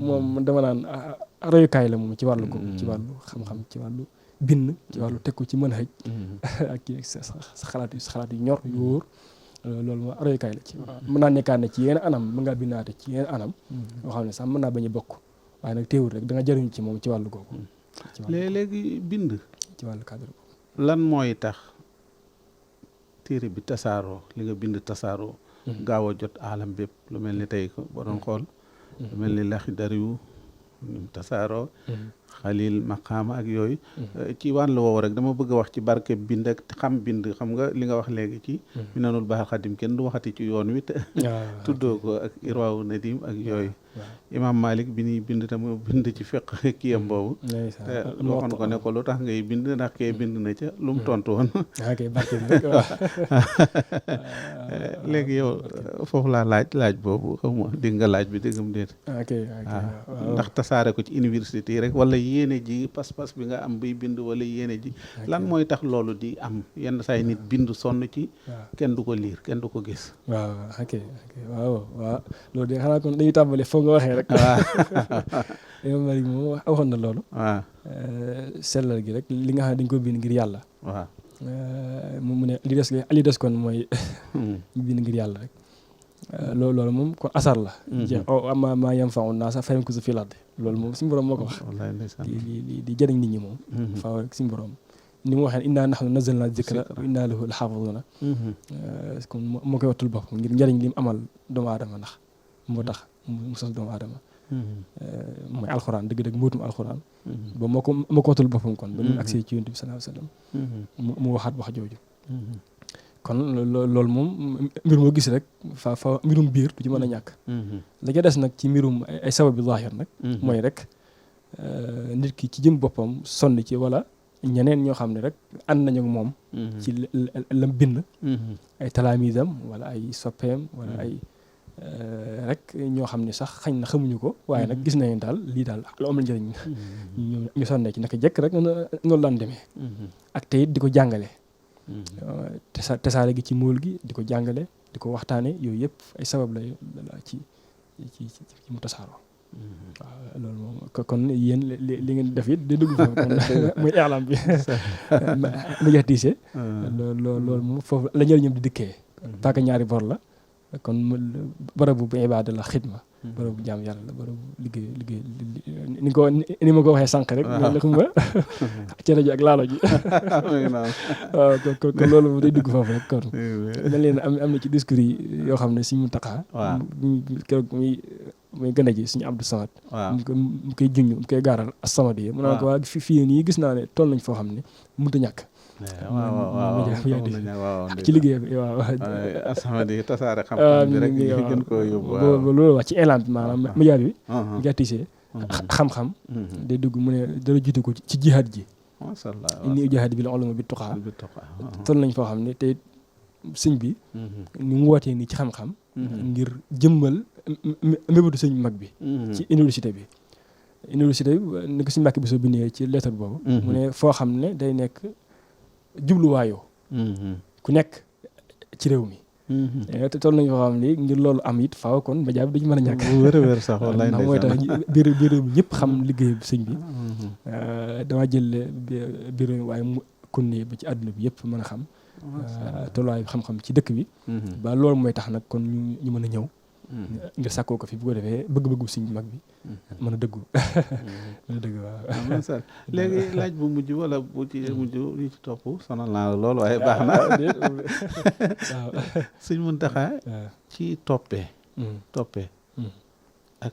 Speaker 3: moom dama naan royukaay la moom ci wàllu ko ci wàllu xam-xam ci wàllu bind ci wàllu teg ko ci manhaj ak sa xalaat yu ñor yu wóor loolu moom royukaay la ci mën naa nekkaat ne ci yenn anam mën ngaa bindaate ci yenn anam yoo xam ne sax mën naa bañ a bokk waaye nag teewul rek da nga jëriñ ci moom ci wàllu googu
Speaker 2: léegi bind
Speaker 3: ci wàllu cadre boobu
Speaker 2: lan mooy tax téere bi tasaaroo li nga bind tasaaroo gaaw a jot alam bépp lu mel ni tey ko boo doon xool lu mel ni Laxdari yu tasaaroo xalil maqaama ak yooyu ci wàllu woowu rek dama bëgg a wax ci barke bind ak xam bind xam nga li nga wax léegi ci Minanul Baaxil Xadim kenn du waxati ci yoon wi te tuddoo ko ak Irwaawu Nadim ak yooyu Imam Malik bi ñuy bind te mu bind ci fiq kiyam boobu te waxoon ko ne ko lu tax ngay bind ndax kee bind na ca lu mu tontu woon léegi yow foofu laa laaj boobu xaw ma dégg nga laaj bi déggam déet ndax tasaare ko ci université yi rek wala yéene ji pas-pas bi nga am bay bind wala yéene ji lan mooy tax loolu di am yenn saa yi nit bind sonn ci kenn du ko liir kenn du ko gis
Speaker 3: waaw loolu de xanaa kon dañuy tàmbale foog nga waxee rek Imam Malik moom waxoon na loolu
Speaker 2: waaw
Speaker 3: sellal gi rek li nga xam ne dañ ko bind ngir yàlla
Speaker 2: waaw
Speaker 3: mu ne li des kon mooy bind ngir yàlla rek loolu moom kon asar la jeex ama maa yanfa'u naasa fayamkusu fil ardi loolu moom suñu borom moo ko wax di jëriñ nit ñi moom faaw rek suñu borom ni mu waxee inna nahnu nazzalna zikra wa inna lahu lahafizuna kon moo koy wattul boppam ngir njëriñ li mu amal doomu aadama ndax moo tax mu sos doomu aadama mooy alxuraan dëgg-dëgg mbootum alxuraan ba moo ko wattul boppam kon ba mu agsee ci yonent bi sallallahu alayhi wasallam mu waxaat wax jooju kon loolu moom mbir moo gis rek fa mbirum biir du ci mën a ñàkk la ca des nag ci mbirum ay sababi zaahir nag mooy rek nit ki ci jëm boppam sonn ci wala ñeneen ñoo xam ne rek ànd nañu ak moom ci lam bind ay talaamisam wala ay soppeem wala ay rek ñoo xam ne sax xañ na xamuñu ko waaye nag gis nañu daal lii daal lu am la njëriñ ñu sonnee ci naka jekk rek noonu laan demee ak tey di ko jàngale tasaare gi ci móol gi di ko jàngale di ko waxtaane yooyu yëpp ay sabab la ci mu tasaaroo waaw loolu moom kon yéen li ngeen def it di dugg foofu kon muy i'lam bi médiatiser loolu moom foofu la njëriñam di dikkee paaka ñaari bor la kon barabu bu ibaada la xidma barabu jaam yàlla la barabu liggéey ni ma ko waxee sànq rek la xam nga cere ji ak laalo ji waaw kon loolu day dugg foofu rek kon dañ leen am na ci discours yi yoo xam ne Sëriñ Muntaxa keroog muy gën a ji Sëriñ Abdou Samad mu koy junj mu koy gaaral as-Samad yi mu naan ko waa fii nii gis naa ne toll nañ foo xam ne mënut a ñàkk
Speaker 2: waaw
Speaker 3: ci liggéey bi waaw
Speaker 2: As-Samadiyya tasaare xam-xam bi rek gën koo yóbbu
Speaker 3: loolu wax ci élan bi maanaam média bi médiatisé xam-xam day dugg mu ne dara jiitu ko ci jihaad ji
Speaker 2: masha Allah
Speaker 3: inni jihaad bi la ulama bi tuqaa toll nañ foo xam ne te sëñ bi ni mu wootee nii ci xam-xam ngir jëmmal mbébatu sëñ mag bi ci université bi ni ko sëñ Mbàkke bi soo bindee ci lettre boobu mu ne foo xam ne day nekk jubluwaayoo ku nekk ci réew mi te toll nañu foo xam ne ngir loolu am it faaw kon média bi dañu mën a ñàkk
Speaker 2: wér sax wallaay
Speaker 3: ndax mooy tax biir mi ñëpp xam liggéey sëñ bi dama jël biir mi waaye mu kunne ba ci àdduna bi yëpp mën a xam tolluwaay xam-xam ci dëkk bi ba loolu mooy tax nag kon ñu mën a ñëw ngir sàkkoo ko fi bu ko defee bëgg-bëggu sëñ mag bi mën a dëggu mën a dëggu waaw
Speaker 2: léegi laaj bu mujj wala bu ci mujj li ci topp sonal naa la lool waaye baax na
Speaker 3: waaw
Speaker 2: Sëñ Muntaxa ci toppee ak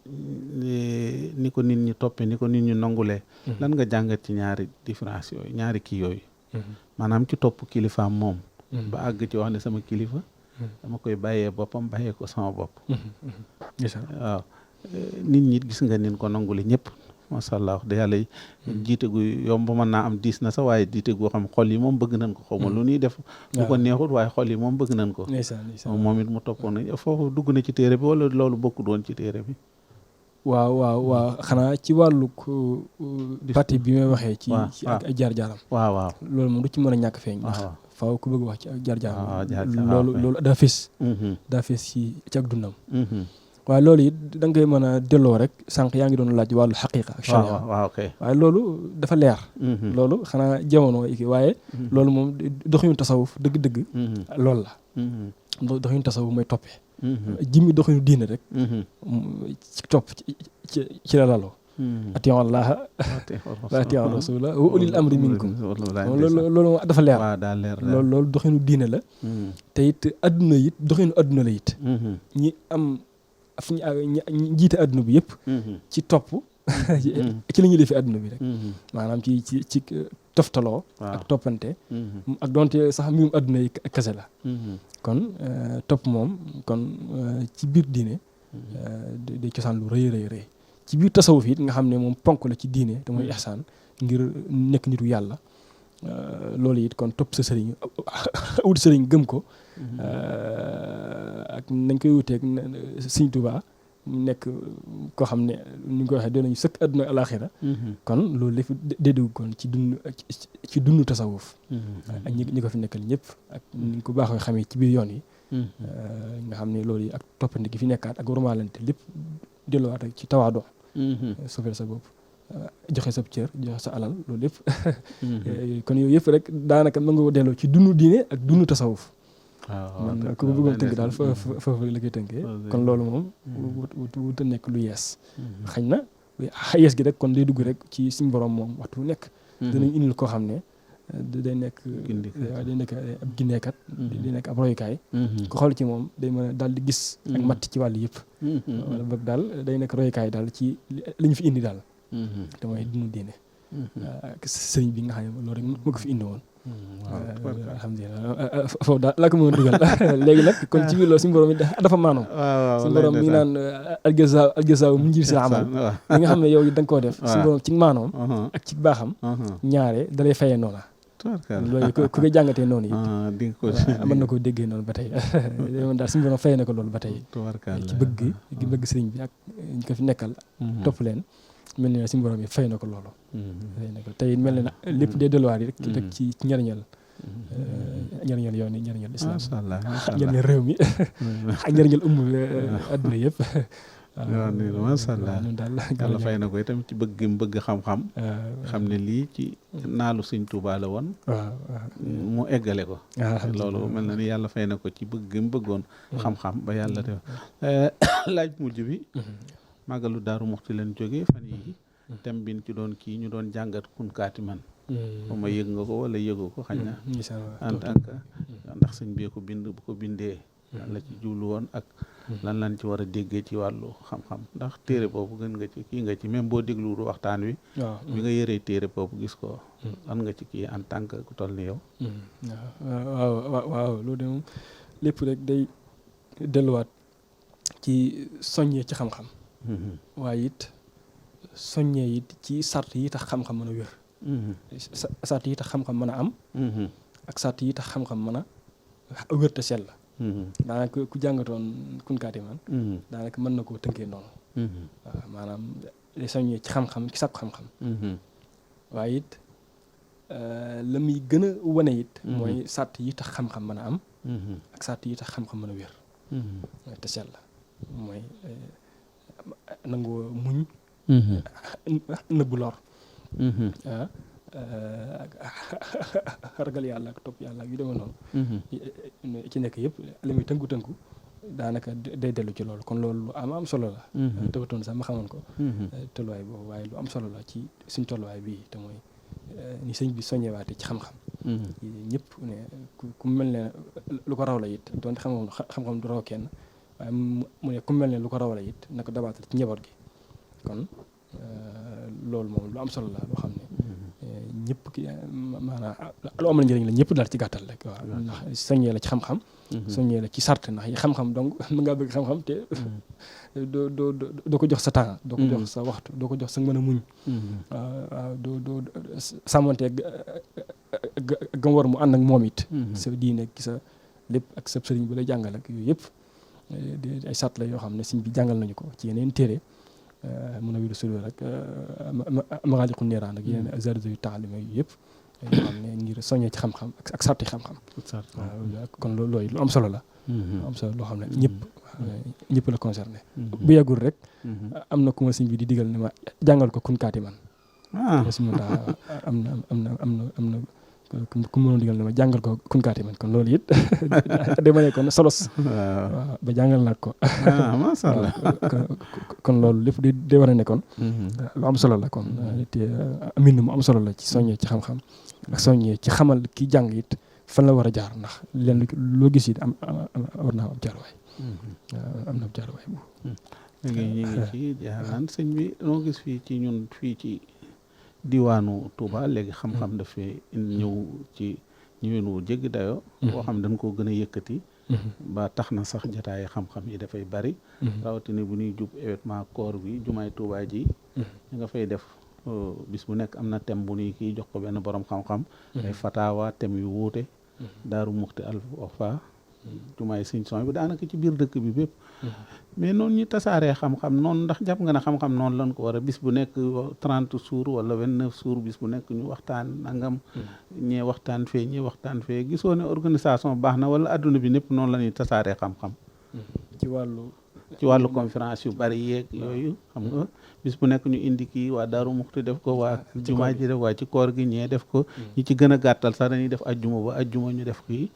Speaker 2: ni ko nit ñi toppee ni ko nit ñi nangulee lan nga jàngat ci ñaari différence yooyu ñaari kii yooyu maanaam ci topp kilifaam moom ba àgg ci wax ne sama kilifa dama koy bàyyee boppam bàyyee ko sama bopp waaw nit ñi gis nga nin ko nangule ñëpp masha Allah wax da yàlla jiite gu yomb mën naa am diis na sax waaye jiite gu xam xol yi moom bëgg nañ ko xaw ma lu ñuy def bu ko neexut waaye xol yi moom bëgg nañ ko moom it mu toppoon na foofu dugg na ci téere bi wala loolu bokkut woon ci téere bi
Speaker 3: waaw xanaa ci wàllu parti bi may waxee ci ak ay jaar-jaaram
Speaker 2: waaw
Speaker 3: loolu moom du ci mën a ñàkk feeñ ndax faaw ku bëgg wax ci ak jaar-jaaram loolu daa fees ci ak dundam waaye loolu it da nga koy mën a delloo rek sànq yaa ngi doon laaj wàllu xaqiiqa ak sharia waaye loolu dafa leer loolu xanaa jamono yi waaye loolu moom doxinu tasawuf dëgg-dëgg loolu la doxinu tasawuf mooy toppee jimmi doxinu diine rek ci topp ci la laloo atii'u Allaaha wa atii'u rasuula wa ulil amri minkum loolu dafa leer loolu doxinu diine la te it adduna it doxinu adduna la it ñi am ñi jiite adduna bi yëpp ci topp ci la ñuy defee adduna bi rek maanaam ci toftaloo ak toppante ak doonte sax mbirum adduna yi kese la kon topp moom kon ci biir diine day cosaan lu rëy ci biir tasawuf it nga xam ne moom ponk la ci diine te mooy ihsaan ngir nekk nitu yàlla loolu it kon topp sa sëriñ wut sëriñ gëm ko ak nañ koy wuteeg Sëriñ Tuubaa nekk koo xam ne ni nga ko waxee dinañu sëkk àdduna alaaxira kon loolu lépp déedéeg kon ci dund tasawuf ak ñi ko fi nekkal ñëpp ak ni nga ko baaxoo xamee ci biir yoon yi nga xam ne loolu yi ak toppandi gi fi nekkaat ak warmaalante lépp delluwaat rek ci tawaado sofeel sa bopp joxe sa cër joxe sa alal loolu lépp kon yooyu yëpp rek daanaka mën nga ko delloo ci dund diine ak dund tasawuf man ku ko bëggoon tënk daal foofu la koy tënkee kon loolu moom wut a nekk lu yees xañ na yees gi rek kon day dugg rek ci suñ borom moom waxtu bu nekk danañ indil koo xam ne day nekk ab ginneekat day nekk ab royukaay ko xool ci moom day mën a daal di gis ak matt ci wàll yëpp wala boog daal day nekk royukaay daal ci li ñu fi indi daal te mooy dunu diine ak sëriñ bi nga xam ne loolu rek moo ko fi indi woon alhamdulilah foofu daal laa ko mën a dugal léegi nag kon ci biir loolu suñu borom yi dafa maanoom suñu borom mi ngi naan aljazaa'u min jinsil amal li nga xam ne yow da nga koo def suñu borom ci maanoom ak ci baaxam ñaare dalay fayee noona loolu ku ko jàngatee noonu yi mën na koo déggee noonu ba tey moom daal suñu borom fayee na ko loolu ba tey ci bëgg sëriñ bi ak ñu ko fi nekkal topp leen mel na suñu borom yi fay na ko loolu fay na ko tey mel na lépp day delluwaat yi rek ci njëriñal yoon yi njëriñal islam njëriñal réew mi ak njëriñal adduna yëpp
Speaker 2: waaw nee na macha allah
Speaker 3: ñun daal
Speaker 2: yàlla fay na ko itam ci bëgg mu bëgg xam-xam. xam ne lii ci naalu Sëñ Tuubaa la woon. mu eggale ko. loolu mel na ni yàlla fay na ko ci bëgg mu bëggoon xam-xam ba yàlla def laaj mujj bi. màggalu Daaru Muxti leen jógee fan yi thème bi ci doon kii ñu doon jàngat kunkaati man. ba ma yëg nga ko wala yëgoo ko xañ na. en tant que ndax sëñ bi ko bind bu ko bindee. la ci jublu woon ak lan lañ ci war a déggee ci wàllu xam-xam ndax téere boobu gën nga ci kii nga ci même boo dégluwul waxtaan wi. bi nga yëree téere boobu gis ko. lan nga ci kii en tant que ku toll ni yow.
Speaker 3: waaw loolu de moom lépp rek day delluwaat ci soññee ci xam-xam. waaye it soññee it ci sart yi tax xam-xam mën a wér. sart yi tax xam-xam mën a am. ak sart yi tax xam-xam mën a wér te sell la. daanaka ku jàngatoon kunkaati man. daanaka mën na koo tënkee noonu. waaw maanaam day soññee ci xam-xam ci sàkku xam-xam. waaye it la muy gën a wane it. mooy sart yi tax xam-xam mën a am. ak sart yi tax xam-xam mën a wér. te sell la mooy nangoo muñ. nëbbu lor. ragal yàlla ak topp yàlla ak yu demee noonu. ci nekk yëpp li muy tënku daanaka day dellu ci loolu kon loolu lu am solo la. tëbatoon sax ma xamoon ko. tolluwaay boobu waaye lu am solo la ci suñ tolluwaay bii te mooy ni sëñ bi soññewaate ci xam-xam. ñëpp ne ku mel ne lu ko raw la it doon xam-xam du raw kenn waaye mu ne ku mel ne lu ko raw la it na ko dabaatal ci njaboot gi kon loolu moom lu am solo la loo xam ne ñëpp ki maanaam lu amal njëriñ la ñëpp daal ci gàttal rek waaw ndax soññee la ci xam-xam soññee la ci sart ndax yi xam-xam donc mën ngaa bëgg xam-xam te doo ko jox sa temps doo ko jox sa waxtu doo ko jox sa mën a muñ waaw doo sàmmante gam war mu ànd ak moom it sa diine ki sa lépp ak sa sëriñ bu lay jàngal ak yooyu yëpp ay sart la yoo xam ne sëñ bi jàngal nañu ko ci yeneen téere mun a wiru sulu rek magaaliqu neeraan ak yeneen zarzo yu taalima yu yëpp yoo xam ne ngir soññee ci xam-xam ak sarti xam-xam waaw kon loolu lu am solo la lu am solo loo xam ne ñëpp la concerné bu yàggul rek am na ku ma sëñ bi di digal ne ma jàngal ko kunkaati man si mun taa am na ku mënoon digal ne ma jàngal ko kunkaati man kon loolu it dama ne kon solos waaw ba jàngal naa ko
Speaker 2: masha Allah
Speaker 3: kon loolu lépp day war a ne kon lu am solo la kon te mbind mu am solo la ci soññee ci xam-xam ak soññee ci xamal ki jàng it fan la war a jaar ndax leen loo gis it war naa am jaaruwaay am na jaaruwaay bu
Speaker 2: léegi ñu ngi ci jaalaan sëñ bi noo gis fii ci ñun fii ci diwaanu Touba léegi xam-xam dafay ñëw ci ñëwin wu jéggi dayoo boo xam dañ koo gën a yëkkati ba tax na sax jotaayi xam-xam yi dafay bari rawatina bu ñuy jub événement koor bi jumaay Touba ji ñu nga fay def bis bu nekk am na thème bu ñuy kii jox ko benn borom xam-xam ay fatawa thème yu wuute Daaru Muxti al Wafa jumaay Sëñ Son bi daanaka ci biir dëkk bi bépp mais noonu ñu tasaaree xam-xam noonu ndax jàpp nga ne xam-xam noonu lañ ko war a bis bu nekk 30 jours wala 29 jours bis bu nekk ñu waxtaan nangam ñee waxtaan fee ñee waxtaan fee gisoo ne organisation baax na wala adduna bi népp noonu la ñuy tasaaree xam-xam ci wàllu conférence yu bari yeeg yooyu xam nga bis bu nekk ñu indi kii waa Daaru Muxti def ko waa jumaa ji def waa ci koor gi ñee def ko ñi ci gën a gàttal sax dañuy def ajjuma ba ajjuma ñu def kii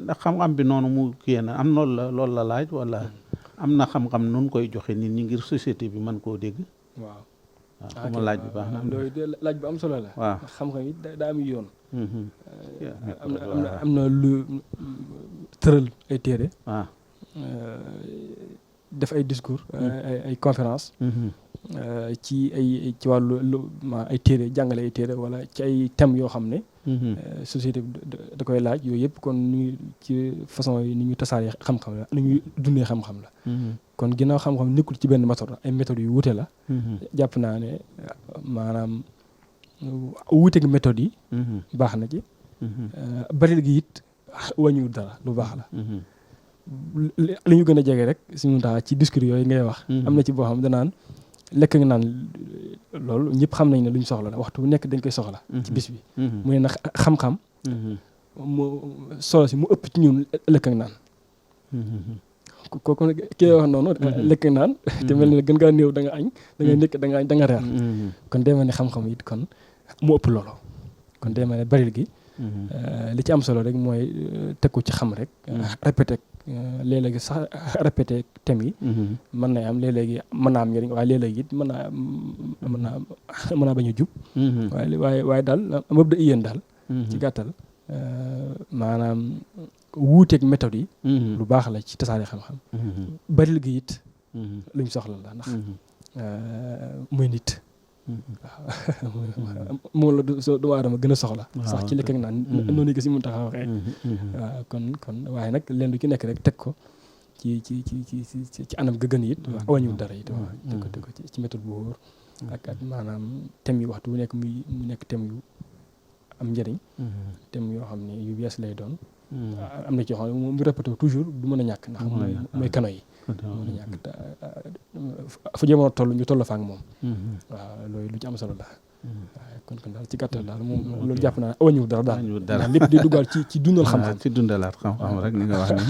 Speaker 2: ndax xam-xam bi noonu mu kii na am loolu la laaj wala am na xam-xam nun koy joxe nit ñi ngir société bi mën koo dégg
Speaker 3: waaw
Speaker 2: xama laaj bi baax na
Speaker 3: laaj bu am solo la
Speaker 2: waaw
Speaker 3: xam-xam yi daa am yoon am na lu tëral ay téere
Speaker 2: waaw
Speaker 3: def ay discours ay conférence ci wàllu ay téere jàngale ay téere wala ci ay thèmes yoo xam ne société bi da koy laaj yooyu yëpp kon ñu ci façon yi ni ñu tasaaree xam-xam la ni ñuy dundee xam-xam la kon ginnaaw xam-xam nekkul ci benn méthode ay méthodes yu wuute la jàpp naa ne maanaam wuuteeg méthodes yi baax na ci bari gi it wàññiwul dara lu baax la li ñu gën a jege rek suñu taa ci discours yooyu ngay wax am na ci boo xam danaan lekk nga naan loolu ñëpp xam nañ ne lu ñu soxla la waxtu bu nekk dañ koy soxla ci bis bi mu ne nag xam-xam mu solo si mu ëpp ci ñun lekk ak naan kooku kii wax noonu lekk naan te mel ni gën ngaa néew da nga añ da nga nekk da nga añ da nga reer kon dema ne xam-xam it kon mu ëpp loolu kon dema ne baril gi li ci am solo rek mooy teg ko ci xam rek répété léeg-léegi sax répété thème yi mën na am léeg-léegi mën naa am njëriñ waaye léeg-léegi it mën naa bañ a jub waaye daal mëb da iyéen daal ci gàttal maanaam wuuteeg méthode yi lu baax la ci tasaare xam-xam baril gi it luñ soxla la ndax muy nit waaw moom la doomu aadama gën a soxla sax ci lekk ak naan noonu yi gis mun taxaw waxee waaw kon waaye nag leen lu ci nekk rek teg ko ci anam ga gën it wañu dara it waaw teg ko ci méthode bu wóor ak maanaam thème yi waxtu bu nekk mu nekk thème yu am njëriñ thème yoo xam ne yu bees lay doon am na ci yoo xam ne moom mu répété toujours du mën a ñàkk ndax mooy kano yi mën a ñàkk fa jamono toll ñu toll fa ak moom waaw loolu lu ci am solo la waaw kon daal ci gàttal daal moom loolu jàpp naa wañu dara daal lépp di duggaal ci dundal xam-xam
Speaker 2: ci dundalaat xam-xam rek ni nga wax ni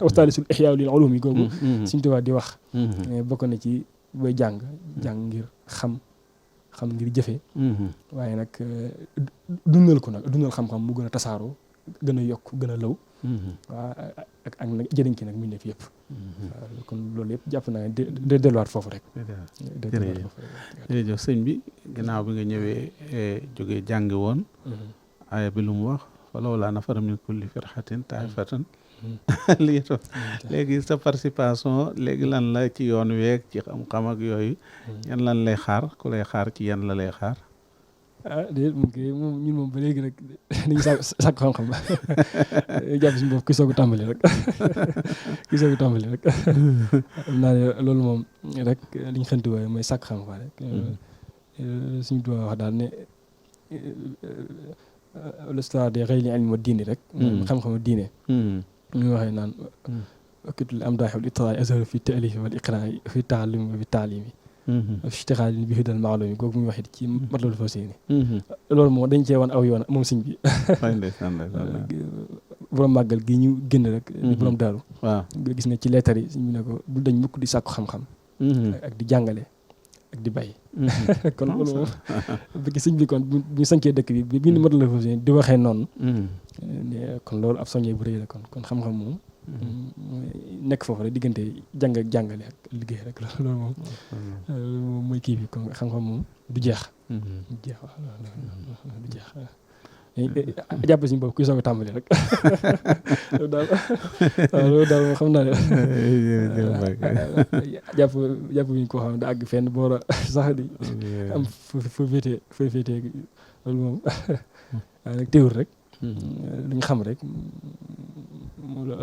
Speaker 3: wastaalisul ihyaa lil ulum yi googu Sëriñ Tuubaa di wax bokk na ci booy jàng ngir xam ngir jëfe waaye nag dundal ko nag dundal xam-xam mu gën a tasaaroo gën a yokk gën a law waaw ak nag jëriñ ki nag mu nekk yëpp kon loolu yëpp jàpp naa de delluwaat foofu rek
Speaker 2: jërëjëf sëñ bi ginnaaw bi nga ñëwee jógee jàngi woon aaya bi lu mu wax falawlaa nafara min kulli firqatin taa'ifatan léegi sa participation léegi lan la ci yoon weeg ci xam-xam ak yooyu yan lan lay xaar ku lay xaar ci yan la lay xaar
Speaker 3: moom ñun moom ba léegi rek dañuy sàkk xam-xam jàpp suñu bopp ki soog a tàmbali rek xam naa ne loolu moom rek li ñu xëntu waaye mooy sàkk xam-xam rek suñu tubaab wax daal ne l'histoire des ghayri ilmi wa diini rek xam-xamu diine ñu waxee naan okkitul am daaxul itraay azhar fi taalif wal iqraa fi taalim wa fi taalimi istixaal bi hudal maalum yi googu muy wax it ci Matlabul Fawzayni loolu moom dañ cee wan aw yoon moom sëñ bi borom màggal gi ñu génn rek borom daaru
Speaker 2: waaw
Speaker 3: nga gis nga ci leetar yi sëñ bi ne ko bul dañ mukk di sàkku xam-xam ak di jàngale ak di bay kon loolu moom bëgg sëñ bi kon bu ñu sancee dëkk bi bind Matlabul Fawzayni di waxee noonu kon loolu ab soññee bu rëy la kon xam-xam moom nekk foofu rek diggante jàng ak jàngale ak liggéey rek loolu moom mooy kii bi comme xam-xam moom du jeex waaw du jeex jàpp suñu bopp kuy soog a tàmbali rek loolu daal moom xam naa ne jàpp bi ñu koo xam ne da àgg fenn boor a sax di am foo féetee loolu moom waaye nag teewul rek lu ñu xam rek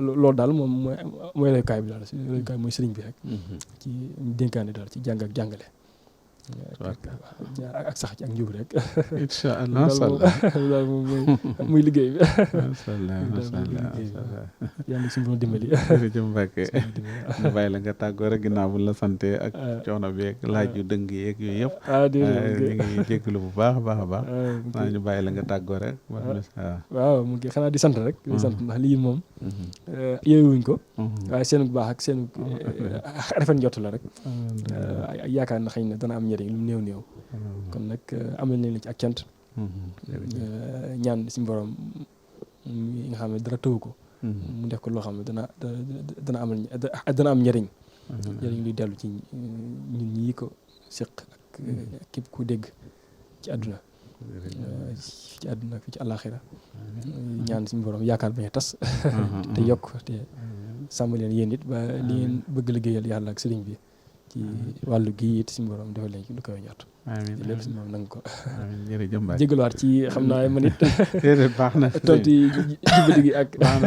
Speaker 3: loolu daal moom mooy royukaay bi daal royukaay mooy sëriñ bi rek ci dénkaane daal ci jàng ak jàngale ak sax ci ak njub rek
Speaker 2: incha allah
Speaker 3: daal moom muy liggéey bi
Speaker 2: macha allah
Speaker 3: yàlla suñu borom dimbali
Speaker 2: jërëjëf Mbacke ñu bàyyi la nga tàggoo rek ginnaaw bu la sante ak coono bi ak laaj yu dëng yeeg yooyu yëpp ñu ngi jégalu bu baax a baax naa ñu bàyyi la nga tàggoo rek
Speaker 3: waaw mu ngi xanaa di sant rek di sant ndax lii moom yéewuñ ko waaye seen bu baax ak seen rafet njott la rek yaakaar na xëy na dana am njëriñ lu néew kon nag amal nañ la ci ak cant ñaan si borom yi nga xam ne dara tëw ko mu def ko loo xam ne dana am njëriñ luy dellu ci ñun ñii ko séq ak képp ku dégg ci àdduna fi ci àllaaxira ñaan suñu borom yaakaar bañ a tas te yokk te sàmm leen yéen it ba li ngeen bëgg liggéeyal yàlla ak sëriñ bi ci wàllu gi it suñu borom defal leen ci lu koy ñort amiin lépp suñu moom nanga ko
Speaker 2: jërëjëf Mbacke
Speaker 3: jégaluwaat ci xam naa man it
Speaker 2: baax na
Speaker 3: tontu yi jubati gi ak
Speaker 2: baax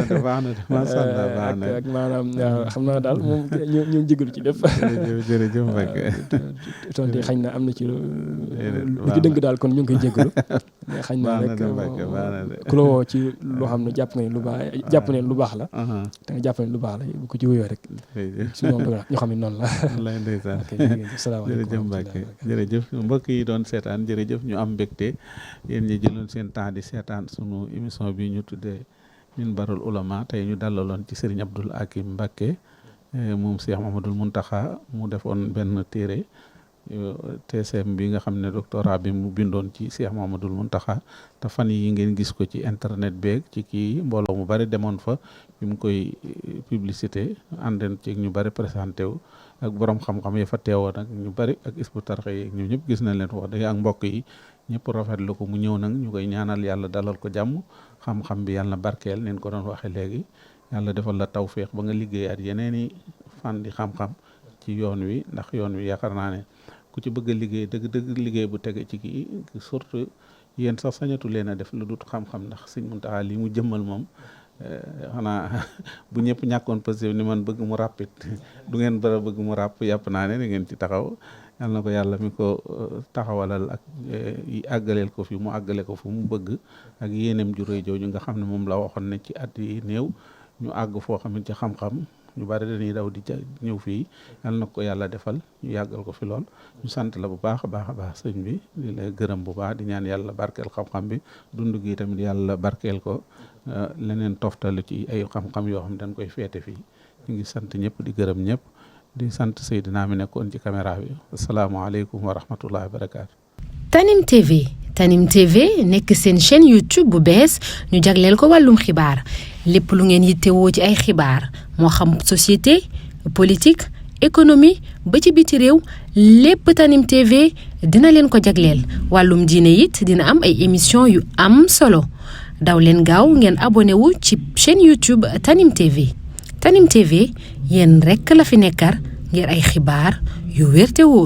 Speaker 2: na masha Allah baax na
Speaker 3: ak maanaam xam naa daal moom ñu jégalu ci lépp
Speaker 2: jërëjëf Mbacke
Speaker 3: tontu yi xañ na am na ci lu ci dëng daal kon ñu ngi koy jégalu xañ na rek ku la woo ci loo xam ne jàpp nga ne lu baax la te nga jàpp ne lu baax la bu ko ci wuyoo rek suñu moom ñu xam ne noonu la
Speaker 2: lay ndeysaan
Speaker 3: salaamaaleykum
Speaker 2: jërëjëf Mbacke jërëjëf mbokk yi doon seetaan jërëjëf ñu am mbégte yéen ñi jëloon seen temps di seetaan sunu émission bi ñu tuddee Minbarul Ulama tey ñu dalaloon ci Serigne Abdoul Hakim Mbacke moom Cheikh Mouhamadoul Mountakha mu defoon benn téere TCM bi nga xam ne doctorat bi mu bindoon ci Cheikh Mouhamadoul Mountakha te fan yi ngeen gis ko ci internet beeg ci kii mbooloo mu bari demoon fa bi mu koy publicité ànden ci ñu bari présenté wu ak borom xam-xam yi fa teewoon ak ñu bari ak Hizbut Tarqiyyah yi ñoom ñëpp gis nañ leen wax dëgg ak mbokk yi ñëpp rafetlu ko mu ñëw nag ñu koy ñaanal yàlla dalal ko jàmm xam-xam bi yàlla na barkeel neen ko doon waxe léegi yàlla defal la tawféex ba nga liggéeyaat yeneeni fan di xam-xam ci yoon wi ndax yoon wi yaakaar naa ne ku ci bëgg a liggéey dëgg liggéey bu tege ci kii surtout yéen sax sañatu leen a def lu dut xam-xam ndax Sëñ Muntaxa li mu jëmmal moom xanaa bu ñëpp ñàkkoon positif ni man bëgg mu ràppit du ngeen bara bëgg mu ràpp yàpp naa ne da ngeen ci taxaw yal na ko yàlla mi ko taxawalal ak àggaleel ko fi mu àggale ko fu mu bëgg ak yéenem ju rëy jooju nga xam ne moom la waxoon ne ci at yi néew ñu àgg foo xam ne ci xam-xam ñu bari dañuy daw di ñëw fii yal na ko yàlla defal ñu yàggal ko fi lool ñu sant la bu baax a baax sëñ bi di la gërëm bu baax di ñaan yàlla barkeel xam-xam bi dund gi tamit yàlla barkeel ko leneen toftalu ci ay xam-xam yoo xam ne dañ koy feete fii ñu ngi sant ñëpp di gërëm ñëpp di sant Seydina mi nekkoon ci caméra bi asalaamaaleykum wa rahmatullahi wa barakaatu. Tanim TV nekk seen chaîne YouTube bu bees ñu jagleel ko wàllum xibaar lépp lu ngeen yittewoo ci ay xibaar moo xam société politique économie ba ci biti réew lépp Tanim TV dina leen ko jagleel wàllum diine it dina am ay émission yu am solo daw leen gaaw ngeen abonné wu ci chaîne YouTube Tanim TV yéen rekk la fi nekkar ngir ay xibaar yu wér te wóor.